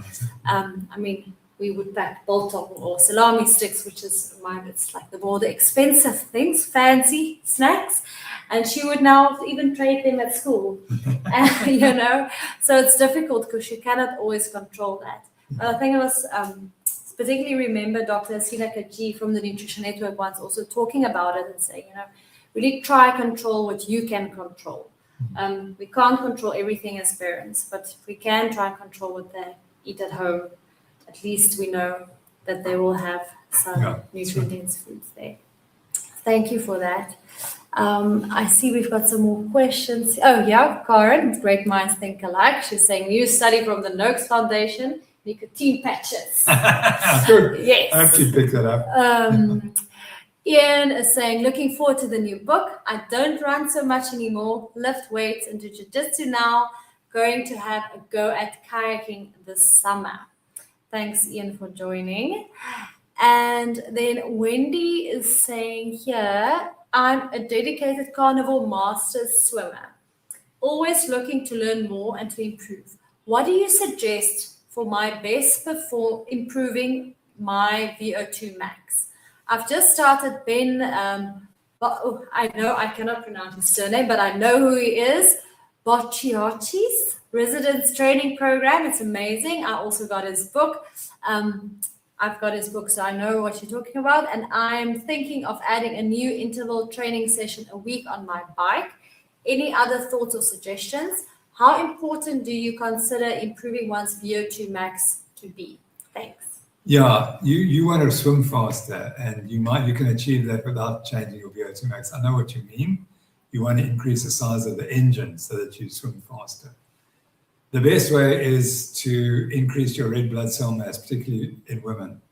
we would pack biltong or salami sticks, which is it's like the expensive things, fancy snacks, and she would now even trade them at school. So it's difficult because you cannot always control that. But I think I was particularly remember Dr. Asina Kaji from the Nutrition Network once also talking about it and saying, really try control what you can control. We can't control everything as parents, but if we can try and control what they eat at home, at least we know that they will have some nutrient-dense foods there. Thank you for that. I see we've got some more questions. Oh, yeah, Karen, great minds think alike. She's saying, new study from the Noakes Foundation, nicotine patches. Good. Yes. I hope you picked that up. Ian is saying, looking forward to the new book. I don't run so much anymore, lift weights and do jiu-jitsu now. Going to have a go at kayaking this summer. Thanks, Ian, for joining. And then Wendy is saying here, I'm a dedicated carnival masters swimmer, always looking to learn more and to improve. What do you suggest for my best improving my VO2 max? I've just started Ben, I know I cannot pronounce his surname, but I know who he is, Bocciocchi's residence training program. It's amazing. I also got his book. I've got his book, so I know what you're talking about. And I'm thinking of adding a new interval training session a week on my bike. Any other thoughts or suggestions? How important do you consider improving one's VO2 max to be? Thanks. Yeah, you want to swim faster, and you can achieve that without changing your VO2 max. I know what you mean. You want to increase the size of the engine so that you swim faster. The best way is to increase your red blood cell mass, particularly in women.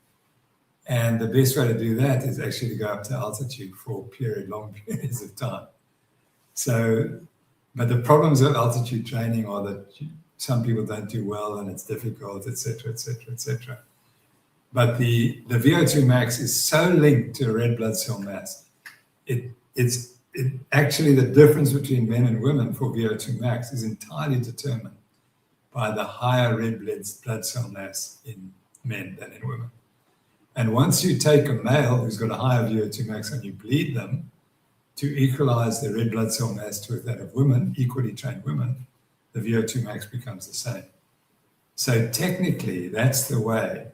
And the best way to do that is actually to go up to altitude for long periods of time. So, but the problems of altitude training are that some people don't do well and it's difficult, etc., etc., etc. But the VO2 max is so linked to red blood cell mass. It's actually the difference between men and women for VO2 max is entirely determined by the higher red blood cell mass in men than in women. And once you take a male who's got a higher VO2 max and you bleed them to equalize the red blood cell mass to that of women, equally trained women, the VO2 max becomes the same. So technically, that's the way.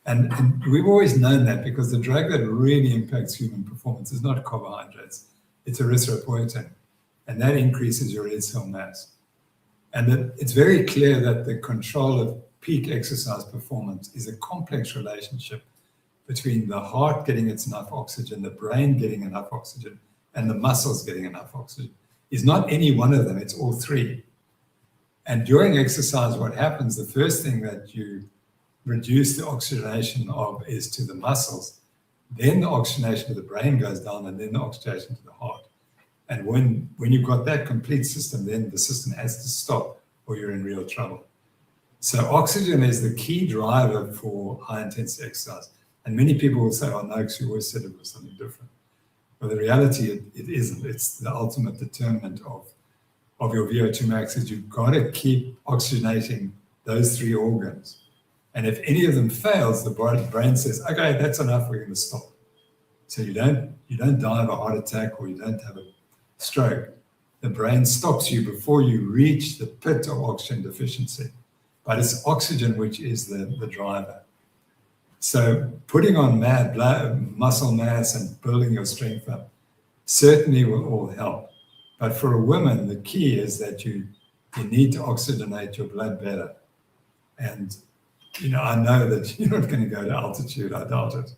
And we've always known that because the drug that really impacts human performance is not carbohydrates, it's erythropoietin. and that increases your red cell mass. And that it's very clear that the control of peak exercise performance is a complex relationship between the heart getting enough oxygen, the brain getting enough oxygen, and the muscles getting enough oxygen. It's not any one of them, it's all three. And during exercise, what happens, the first thing that you reduce the oxygenation of is to the muscles, then the oxygenation to the brain goes down, and then the oxygenation to the heart. And when you've got that complete system, then the system has to stop or you're in real trouble. So oxygen is the key driver for high intensity exercise. And many people will say, oh, Noakes, you always said it was something different. But the reality, it isn't. It's the ultimate determinant of your VO2 max is you've got to keep oxygenating those three organs. And if any of them fails, the brain says, okay, that's enough, we're going to stop. So you don't die of a heart attack or you don't have a stroke. The brain stops you before you reach the pit of oxygen deficiency. But it's oxygen which is the driver. So putting on muscle mass and building your strength up certainly will all help. But for a woman, the key is that you need to oxygenate your blood better. And I know that you're not going to go to altitude, I doubt it.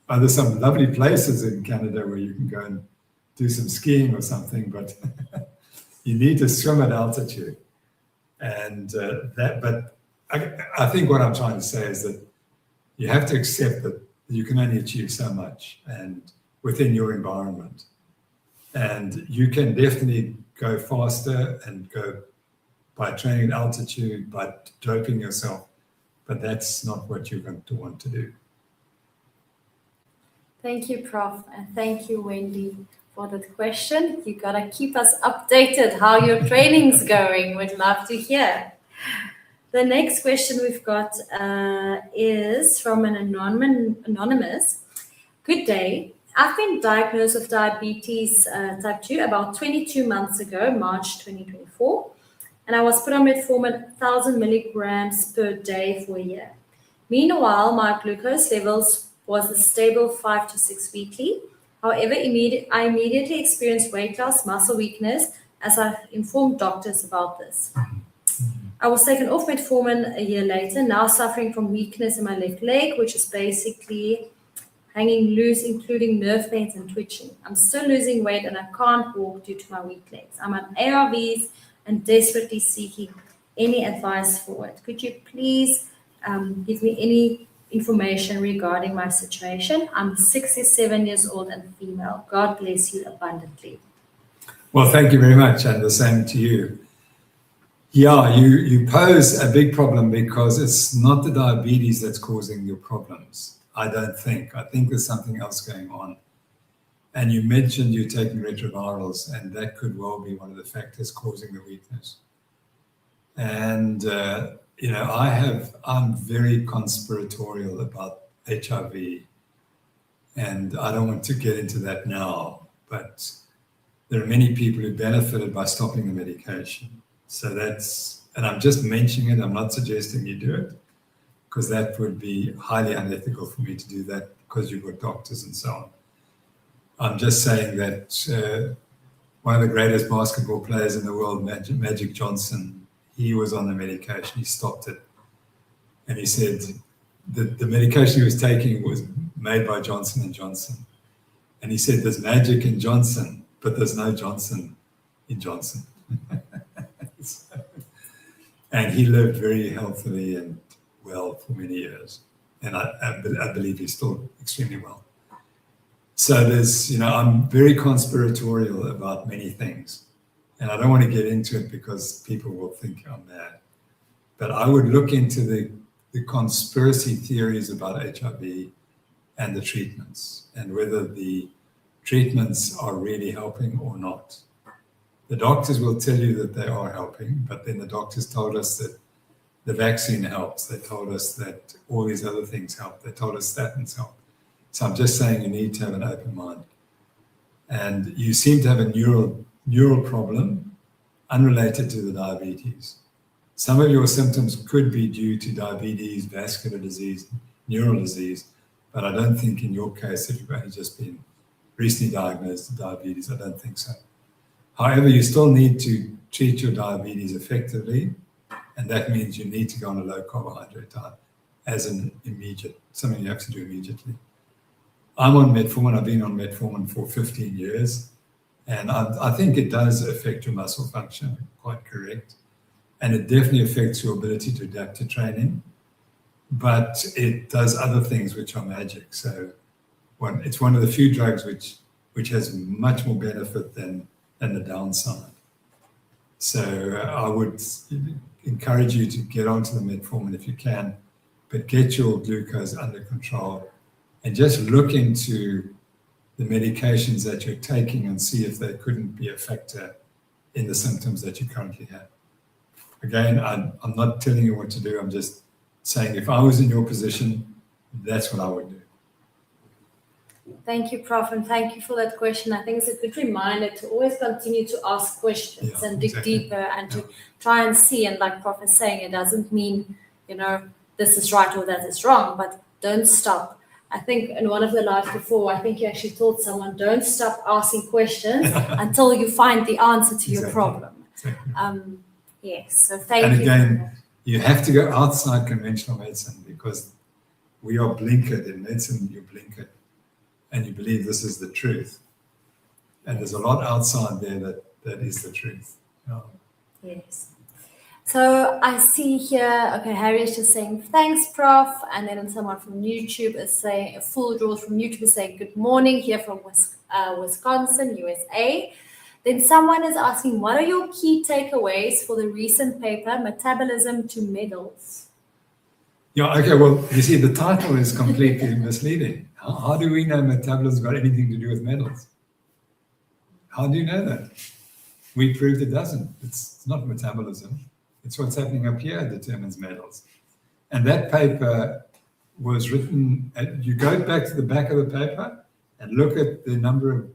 But there's some lovely places in Canada where you can go and do some skiing or something, but you need to swim at altitude. And but I think what I'm trying to say is that you have to accept that you can only achieve so much and within your environment. And you can definitely go faster and go by training at altitude, by doping yourself, but that's not what you're going to want to do. Thank you, Prof. And thank you, Wendy, for that question. You got to keep us updated how your training's going. We'd love to hear. The next question we've got is from an anonymous. Good day. I've been diagnosed with diabetes type 2 about 22 months ago, March 2024, and I was put on metformin 1,000 milligrams per day for a year. Meanwhile, my glucose levels was a stable 5 to 6 weekly. However, I immediately experienced weight loss, muscle weakness, as I informed doctors about this. I was taken off metformin a year later, now suffering from weakness in my left leg, which is basically hanging loose, including nerve pains and twitching. I'm still losing weight and I can't walk due to my weak legs. I'm on ARVs and desperately seeking any advice for it. Could you please give me any information regarding my situation? I'm 67 years old and female. God bless you abundantly. Well, thank you very much, and the same to you. Yeah, you pose a big problem because it's not the diabetes that's causing your problems. I don't think. I think there's something else going on. And you mentioned you're taking retrovirals, and that could well be one of the factors causing the weakness. And, I'm very conspiratorial about HIV, and I don't want to get into that now, but there are many people who benefited by stopping the medication. So and I'm just mentioning it, I'm not suggesting you do it, because that would be highly unethical for me to do that because you've got doctors and so on. I'm just saying that one of the greatest basketball players in the world, Magic Johnson, he was on the medication, he stopped it. And he said the medication he was taking was made by Johnson & Johnson. And he said, there's magic in Johnson, but there's no Johnson in Johnson. And he lived very healthily and well for many years. And I believe he's still extremely well. So I'm very conspiratorial about many things. And I don't want to get into it because people will think I'm mad. But I would look into the conspiracy theories about HIV and the treatments and whether the treatments are really helping or not. The doctors will tell you that they are helping, but then the doctors told us that the vaccine helps. They told us that all these other things help. They told us statins help. So I'm just saying you need to have an open mind. And you seem to have a neural problem unrelated to the diabetes. Some of your symptoms could be due to diabetes, vascular disease, neural disease, but I don't think in your case, if you've only just been recently diagnosed with diabetes, I don't think so. However, you still need to treat your diabetes effectively, and that means you need to go on a low carbohydrate diet as an immediate, something you have to do immediately. I'm on metformin. I've been on metformin for 15 years, and I think it does affect your muscle function, quite correct. And it definitely affects your ability to adapt to training, but it does other things which are magic. So it's one of the few drugs which has much more benefit than the downside. So I would encourage you to get onto the metformin if you can, but get your glucose under control and just look into the medications that you're taking and see if they couldn't be a factor in the symptoms that you currently have. Again, I'm not telling you what to do. I'm just saying if I was in your position, that's what I would do. Thank you, Prof, and thank you for that question. I think it's a good reminder to always continue to ask questions and dig deeper and to try and see. And like Prof is saying, it doesn't mean, this is right or that is wrong, but don't stop. I think in one of the lives before, I think you actually told someone, don't stop asking questions until you find the answer to your problem. Exactly. Yes, so thank you. And again, you have to go outside conventional medicine because we are blinkered. In medicine, you're blinkered and you believe this is the truth. And there's a lot outside there that is the truth. Yes. So I see here, okay, Harry is just saying, thanks, Prof. And then someone from YouTube is saying, a full draw from YouTube is saying, good morning, here from Wisconsin, USA. Then someone is asking, what are your key takeaways for the recent paper, Metabolism to Medals? Yeah, okay, well, you see, the title is completely misleading. How do we know metabolism got anything to do with medals? How do you know that? We proved it doesn't. It's not metabolism. It's what's happening up here that determines medals. And that paper was written, you go back to the back of the paper and look at the number of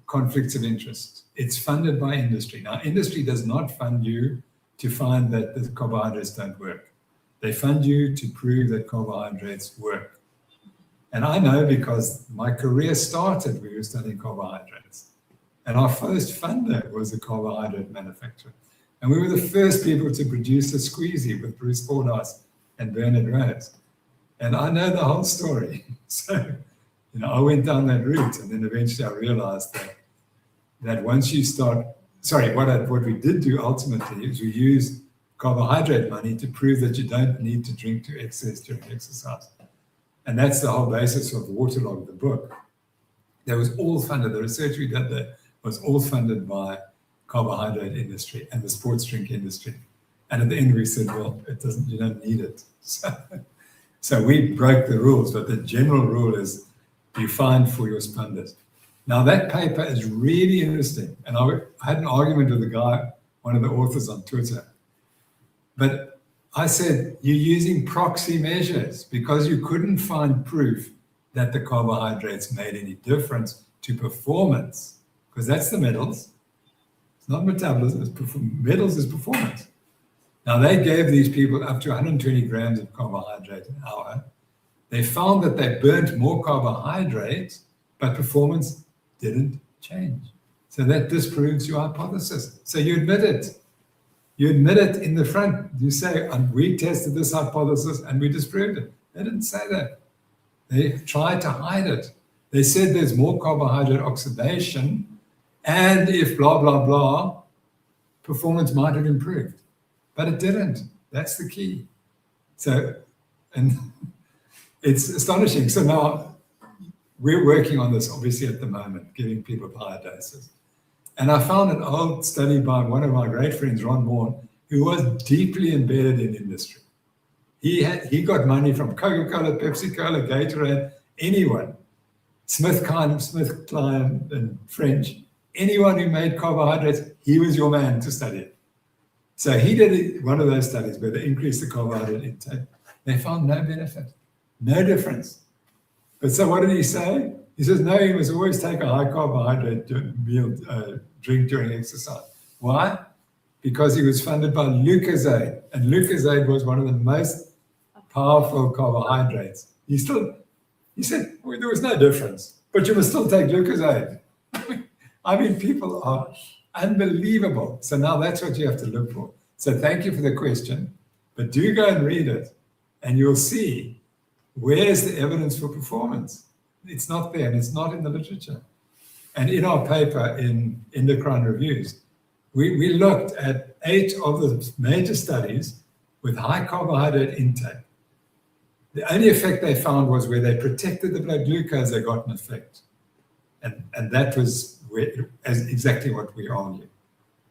conflicts of interest. It's funded by industry. Now, industry does not fund you to find that the carbohydrates don't work. They fund you to prove that carbohydrates work. And I know because my career started, we were studying carbohydrates. And our first funder was a carbohydrate manufacturer. And we were the first people to produce a squeezy with Bruce Fordyce and Bernard Rose. And I know the whole story. So, I went down that route, and then eventually I realized that once you start, what we did do ultimately is we used carbohydrate money to prove that you don't need to drink to excess during exercise. And that's the whole basis of Waterlog, the book. That was all funded, the research we did there was all funded by carbohydrate industry and the sports drink industry. And at the end we said, well, you don't need it. So we broke the rules, but the general rule is you find for your spunders. Now that paper is really interesting. And I had an argument with a guy, one of the authors on Twitter. But I said, you're using proxy measures because you couldn't find proof that the carbohydrates made any difference to performance, because that's the medals. It's not metabolism, medals is performance. Now they gave these people up to 120 grams of carbohydrate an hour. They found that they burnt more carbohydrates, but performance didn't change. So that disproves your hypothesis. So you admit it. You admit it in the front. You say, we tested this hypothesis and we disproved it. They didn't say that. They tried to hide it. They said there's more carbohydrate oxidation, and if blah, blah, blah, performance might have improved. But it didn't. That's the key. So, and it's astonishing. So now we're working on this, obviously, at the moment, giving people higher doses. And I found an old study by one of my great friends, Ron Bourne, who was deeply embedded in industry. He got money from Coca-Cola, Pepsi-Cola, Gatorade, anyone, Smith Klein, and French, anyone who made carbohydrates, he was your man to study it. So he did one of those studies where they increased the carbohydrate intake. They found no benefit, no difference. But so what did he say? He says, no, you must always take a high carbohydrate drink during exercise. Why? Because he was funded by Lucozade, and Lucozade was one of the most powerful carbohydrates. He said, well, there was no difference, but you must still take Lucozade. I mean, people are unbelievable. So now that's what you have to look for. So thank you for the question, but do go and read it, and you'll see where's the evidence for performance. It's not there, and it's not in the literature. And in our paper in Endocrine Reviews, we looked at 8 of the major studies with high carbohydrate intake. The only effect they found was where they protected the blood glucose, they got an effect. And that was exactly what we argued.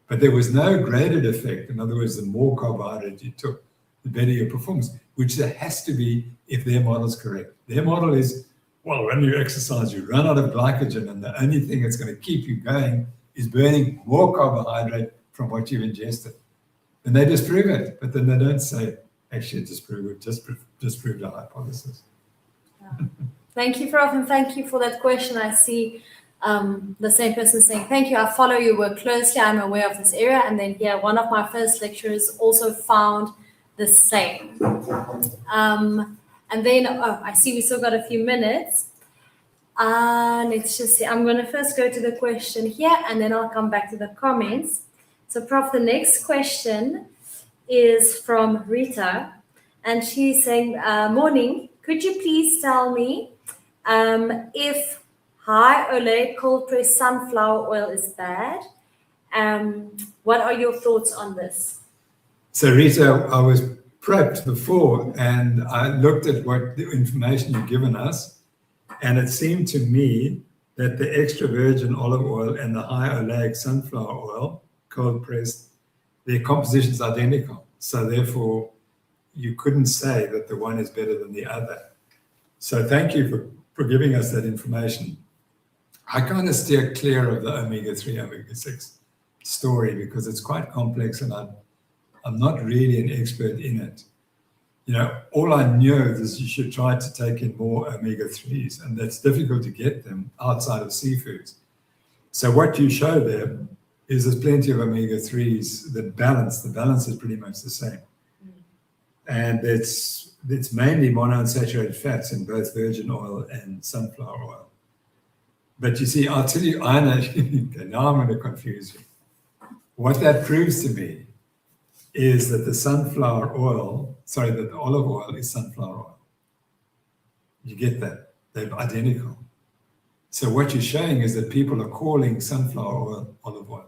But there was no graded effect. In other words, the more carbohydrate you took, the better your performance, which there has to be if their model is correct. Their model is, well, when you exercise, you run out of glycogen, and the only thing that's going to keep you going is burning more carbohydrate from what you've ingested. And they disprove it, but then they don't say, actually, disprove the hypothesis. Yeah. Thank you, Prof, and thank you for that question. I see the same person saying, thank you, I follow your work closely, I'm aware of this area. And then here, one of my first lecturers also found the same. And then, I see we still got a few minutes. Let's just see, I'm going to first go to the question here, and then I'll come back to the comments. So, Prof, the next question is from Rita, and she's saying, morning, could you please tell me if high oleic cold pressed sunflower oil is bad? What are your thoughts on this? So Rita, I was prepped before, and I looked at what the information you've given us, and it seemed to me that the extra virgin olive oil and the high oleic sunflower oil, cold pressed, their composition is identical. So therefore, you couldn't say that the one is better than the other. So thank you for giving us that information. I kind of steer clear of the omega-3, omega-6 story because it's quite complex, and I'm not really an expert in it. You know, all I know is you should try to take in more omega-3s, and that's difficult to get them outside of seafoods. So what you show there is there's plenty of omega-3s that balance. The balance is pretty much the same. And it's mainly monounsaturated fats in both virgin oil and sunflower oil. But you see, I'll tell you, I know, okay, now I'm going to confuse you. What that proves to me is that the olive oil is sunflower oil. You get that? They're identical. So what you're showing is that people are calling sunflower oil olive oil.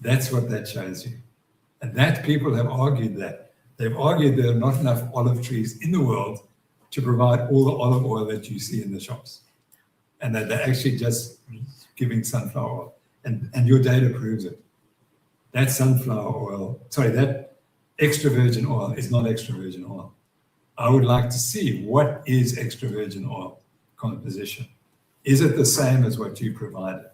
That's what that shows you. And that people have argued that. They've argued there are not enough olive trees in the world to provide all the olive oil that you see in the shops. And that they're actually just giving sunflower oil. And your data proves it. That that extra virgin oil is not extra virgin oil. I would like to see what is extra virgin oil composition. Is it the same as what you provided?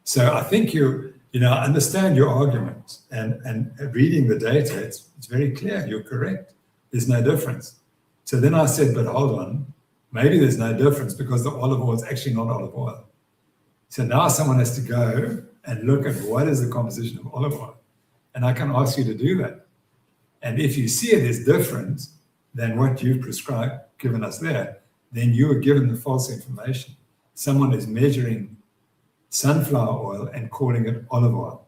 So I think I understand your argument, and reading the data, it's very clear. You're correct. There's no difference. So then I said, but hold on, maybe there's no difference because the olive oil is actually not olive oil. So now someone has to go and look at what is the composition of olive oil. And I can ask you to do that. And if you see it is different than what you've given us there, then you are given the false information. Someone is measuring sunflower oil and calling it olive oil.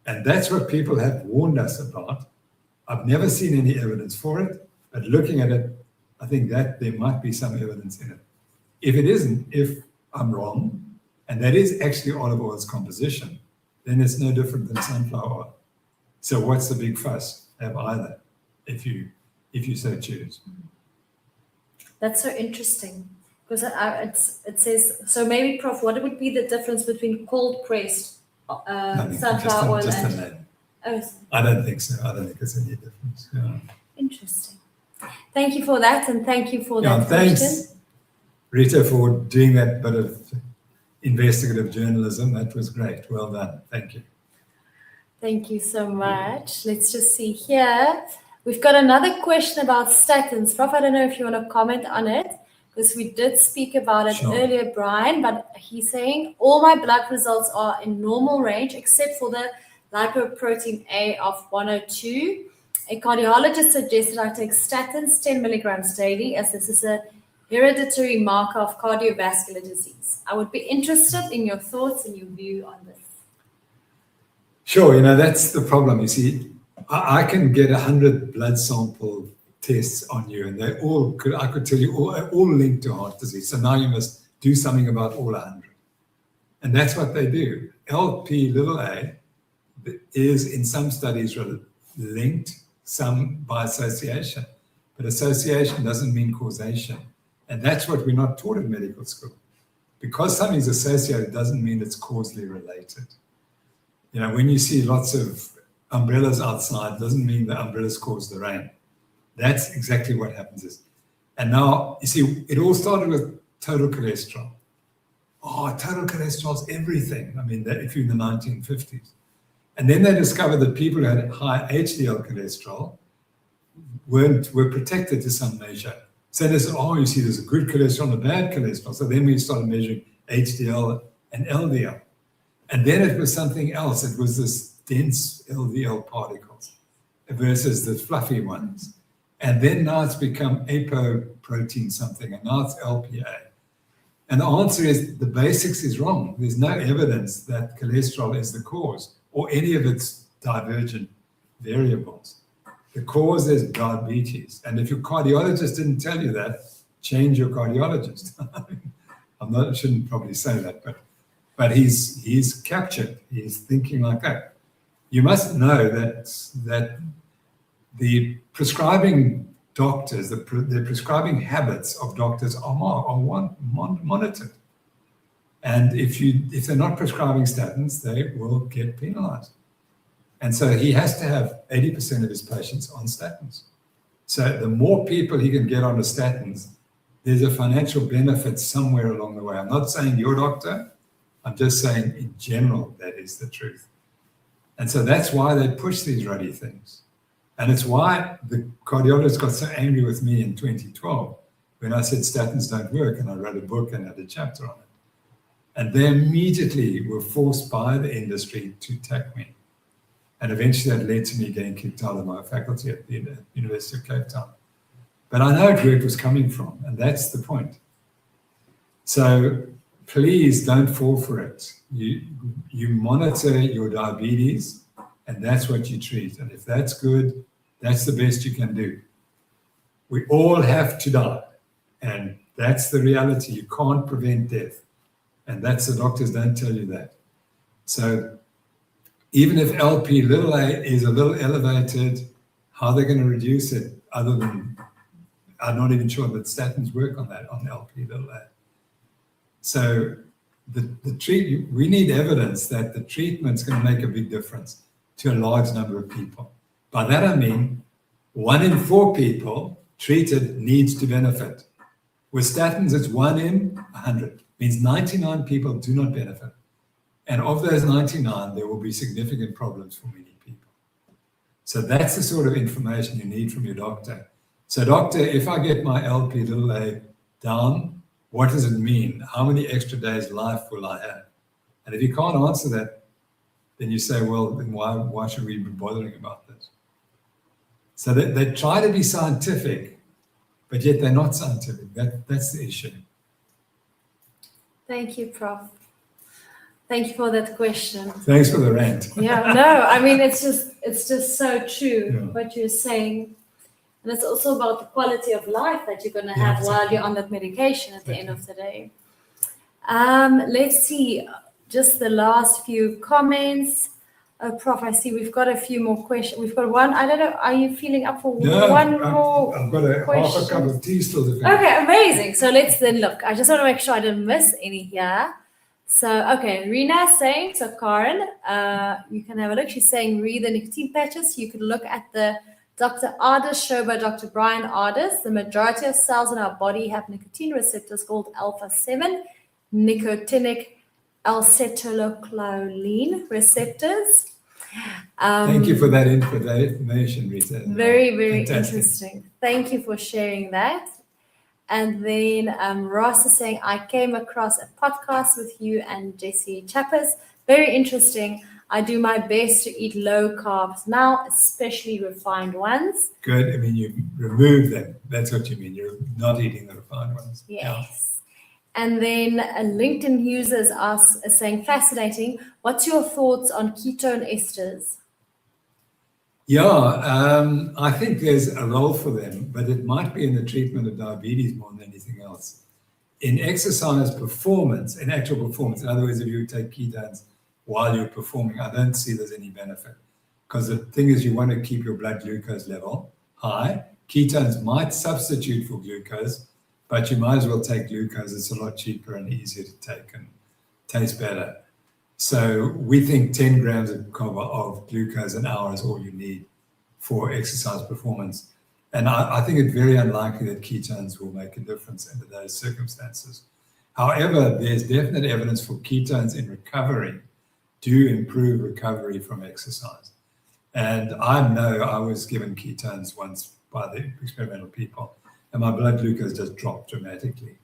And that's what people have warned us about. I've never seen any evidence for it, but looking at it, I think that there might be some evidence in it. If it isn't, if I'm wrong, and that is actually olive oil's composition, then it's no different than sunflower oil. So what's the big fuss? Have either, if you so choose. That's so interesting. Because it says, so maybe, Prof, what would be the difference between cold pressed sunflower oil and... I don't think so. I don't think there's any difference. Yeah. Interesting. Thank you for that, and thank you for that thanks, question. Rita, for doing that bit of investigative journalism. That was great. Well done. Thank you. Thank you so much. Let's just see here. We've got another question about statins. Prof, I don't know if you want to comment on it, because we did speak about it earlier, Brian, but he's saying all my blood results are in normal range except for the lipoprotein A of 102. A cardiologist suggested I take statins 10 milligrams daily, as this is a hereditary marker of cardiovascular disease. I would be interested in your thoughts and your view on this. Sure, that's the problem. You see, I can get 100 blood sample tests on you, and I could tell you all linked to heart disease. So now you must do something about all 100. And that's what they do. Lp(a) is in some studies linked, some by association. But association doesn't mean causation. And that's what we're not taught in medical school. Because something's associated doesn't mean it's causally related. When you see lots of umbrellas outside, doesn't mean the umbrellas cause the rain. That's exactly what happens. And now, you see, it all started with total cholesterol. Oh, total cholesterol is everything. I mean, if you're in the 1950s. And then they discovered that people who had high HDL cholesterol were protected to some measure. So they said, you see, there's a good cholesterol and a bad cholesterol. So then we started measuring HDL and LDL. And then it was something else. It was this dense LDL particles versus the fluffy ones. And then now it's become apoprotein something, and now it's LPA. And the answer is the basics is wrong. There's no evidence that cholesterol is the cause or any of its divergent variables. The cause is diabetes. And if your cardiologist didn't tell you that, change your cardiologist. I shouldn't probably say that, but he's captured. He's thinking like that. You must know that the prescribing doctors, the prescribing habits of doctors are monitored. And if they're not prescribing statins, they will get penalized. And so he has to have 80% of his patients on statins. So the more people he can get on the statins, there's a financial benefit somewhere along the way. I'm not saying your doctor, I'm just saying in general, that is the truth. And so that's why they push these ruddy things. And it's why the cardiologist got so angry with me in 2012 when I said statins don't work, and I wrote a book and had a chapter on it. And they immediately were forced by the industry to attack me. And eventually that led to me getting kicked out of my faculty at the University of Cape Town. But I know where it was coming from, and that's the point. So please don't fall for it. You monitor your diabetes, and that's what you treat. And if that's good, that's the best you can do. We all have to die, and that's the reality. You can't prevent death, and that's the doctors don't tell you that. So even if Lp(a) is a little elevated, how are they going to reduce it other than, I'm not even sure that statins work on that, on Lp(a). So we need evidence that the treatment's going to make a big difference to a large number of people. By that I mean 1 in 4 people treated needs to benefit. With statins, it's 1 in 100. Means 99 people do not benefit. And of those 99, there will be significant problems for many people. So that's the sort of information you need from your doctor. So doctor, if I get my Lp(a) down, what does it mean? How many extra days life will I have? And if you can't answer that, then you say, well, then why should we be bothering about this? So they try to be scientific, but yet they're not scientific. That's the issue. Thank you, Prof. Thank you for that question. Thanks for the rant. Yeah, no, I mean, it's just so true what you're saying. And it's also about the quality of life that you're going to have while you're on that medication at the end of the day. Let's see, just the last few comments. Oh, Prof, I see we've got a few more questions. We've got one. I don't know, are you feeling up for one more I've got half a cup of tea still to finish. Okay, amazing. So let's then look. I just want to make sure I didn't miss any here. So, okay, Rena's saying, so Karen, you can have a look. She's saying, read the nicotine patches. You can look at the Dr. Ardis show by Dr. Brian Ardis. The majority of cells in our body have nicotine receptors called alpha-7, nicotinic acetylcholine receptors. Thank you for that information, Rita. Very, very Fantastic. Interesting. Thank you for sharing that. And then Ross is saying, I came across a podcast with you and Jesse Chappers. Very interesting. I do my best to eat low carbs now, especially refined ones. Good. I mean, you remove them. That's what you mean. You're not eating the refined ones. Yes. Yeah. And then a LinkedIn user is saying, fascinating. What's your thoughts on ketone esters? Yeah, I think there's a role for them, but it might be in the treatment of diabetes more than anything else. In exercise performance, in actual performance, in other words, if you take ketones while you're performing, I don't see there's any benefit. Because the thing is, you want to keep your blood glucose level high. Ketones might substitute for glucose, but you might as well take glucose. It's a lot cheaper and easier to take and tastes better. So we think 10 grams of glucose an hour is all you need for exercise performance. And I think it's very unlikely that ketones will make a difference under those circumstances. However, there's definite evidence for ketones in recovery do improve recovery from exercise. And I know I was given ketones once by the experimental people, and my blood glucose just dropped dramatically.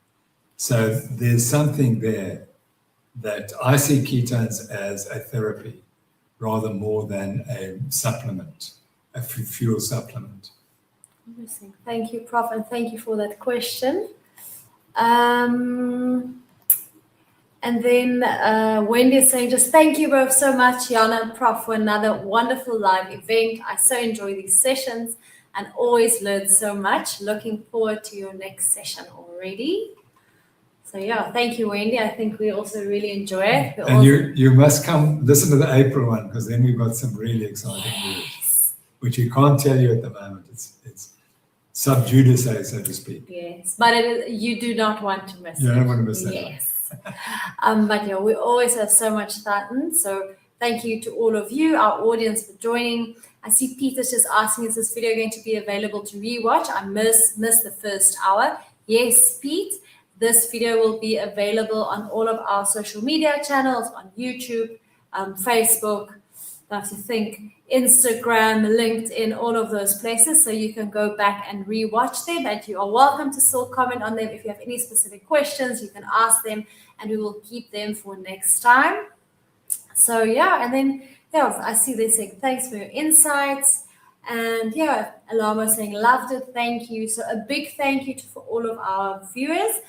So there's something there that I see ketones as a therapy rather more than a supplement, a fuel supplement. Interesting. Thank you, Prof, and thank you for that question. And then Wendy is saying, just thank you both so much, Jana and Prof, for another wonderful live event. I so enjoy these sessions and always learn so much. Looking forward to your next session already. So yeah, thank you, Wendy. I think we also really enjoy it. And you must come listen to the April one, because then we've got some really exciting news, which we can't tell you at the moment. It's sub judice, so to speak. Yes, but you do not want to miss it. You don't want to miss that. Yes. But yeah, we always have so much fun. So thank you to all of you, our audience, for joining. I see Peter's just asking, is this video going to be available to rewatch? I missed the first hour. Yes, Pete. This video will be available on all of our social media channels, on YouTube, Facebook, I have to think, Instagram, LinkedIn, all of those places. So you can go back and rewatch them, and you are welcome to still comment on them. If you have any specific questions, you can ask them, and we will keep them for next time. So yeah, and then yeah, I see they saying thanks for your insights. And yeah, Alama saying loved it, thank you. So a big thank you for all of our viewers.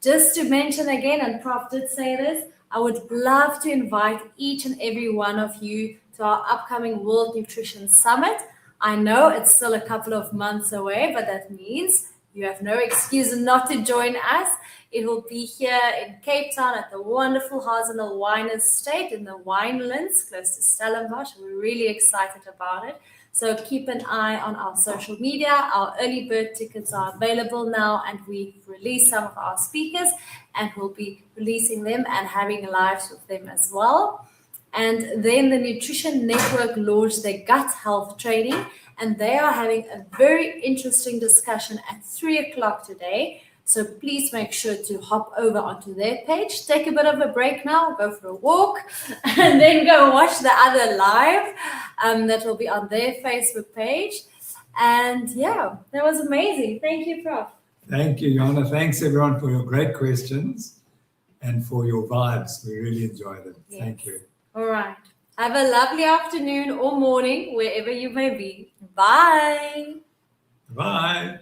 Just to mention again, and Prof did say this, I would love to invite each and every one of you to our upcoming World Nutrition Summit. I know it's still a couple of months away, but that means you have no excuse not to join us. It will be here in Cape Town at the wonderful Hazenel Wine Estate in the Winelands, close to Stellenbosch. We're really excited about it. So keep an eye on our social media. Our early bird tickets are available now, and we've released some of our speakers, and we'll be releasing them and having lives with them as well. And then the Nutrition Network launched their gut health training, and they are having a very interesting discussion at 3:00 today. So please make sure to hop over onto their page, take a bit of a break now, go for a walk, and then go watch the other live that will be on their Facebook page. And yeah, that was amazing. Thank you, Prof. Thank you, Jana. Thanks, everyone, for your great questions and for your vibes. We really enjoyed them. Yes. Thank you. All right. Have a lovely afternoon or morning, wherever you may be. Bye. Bye.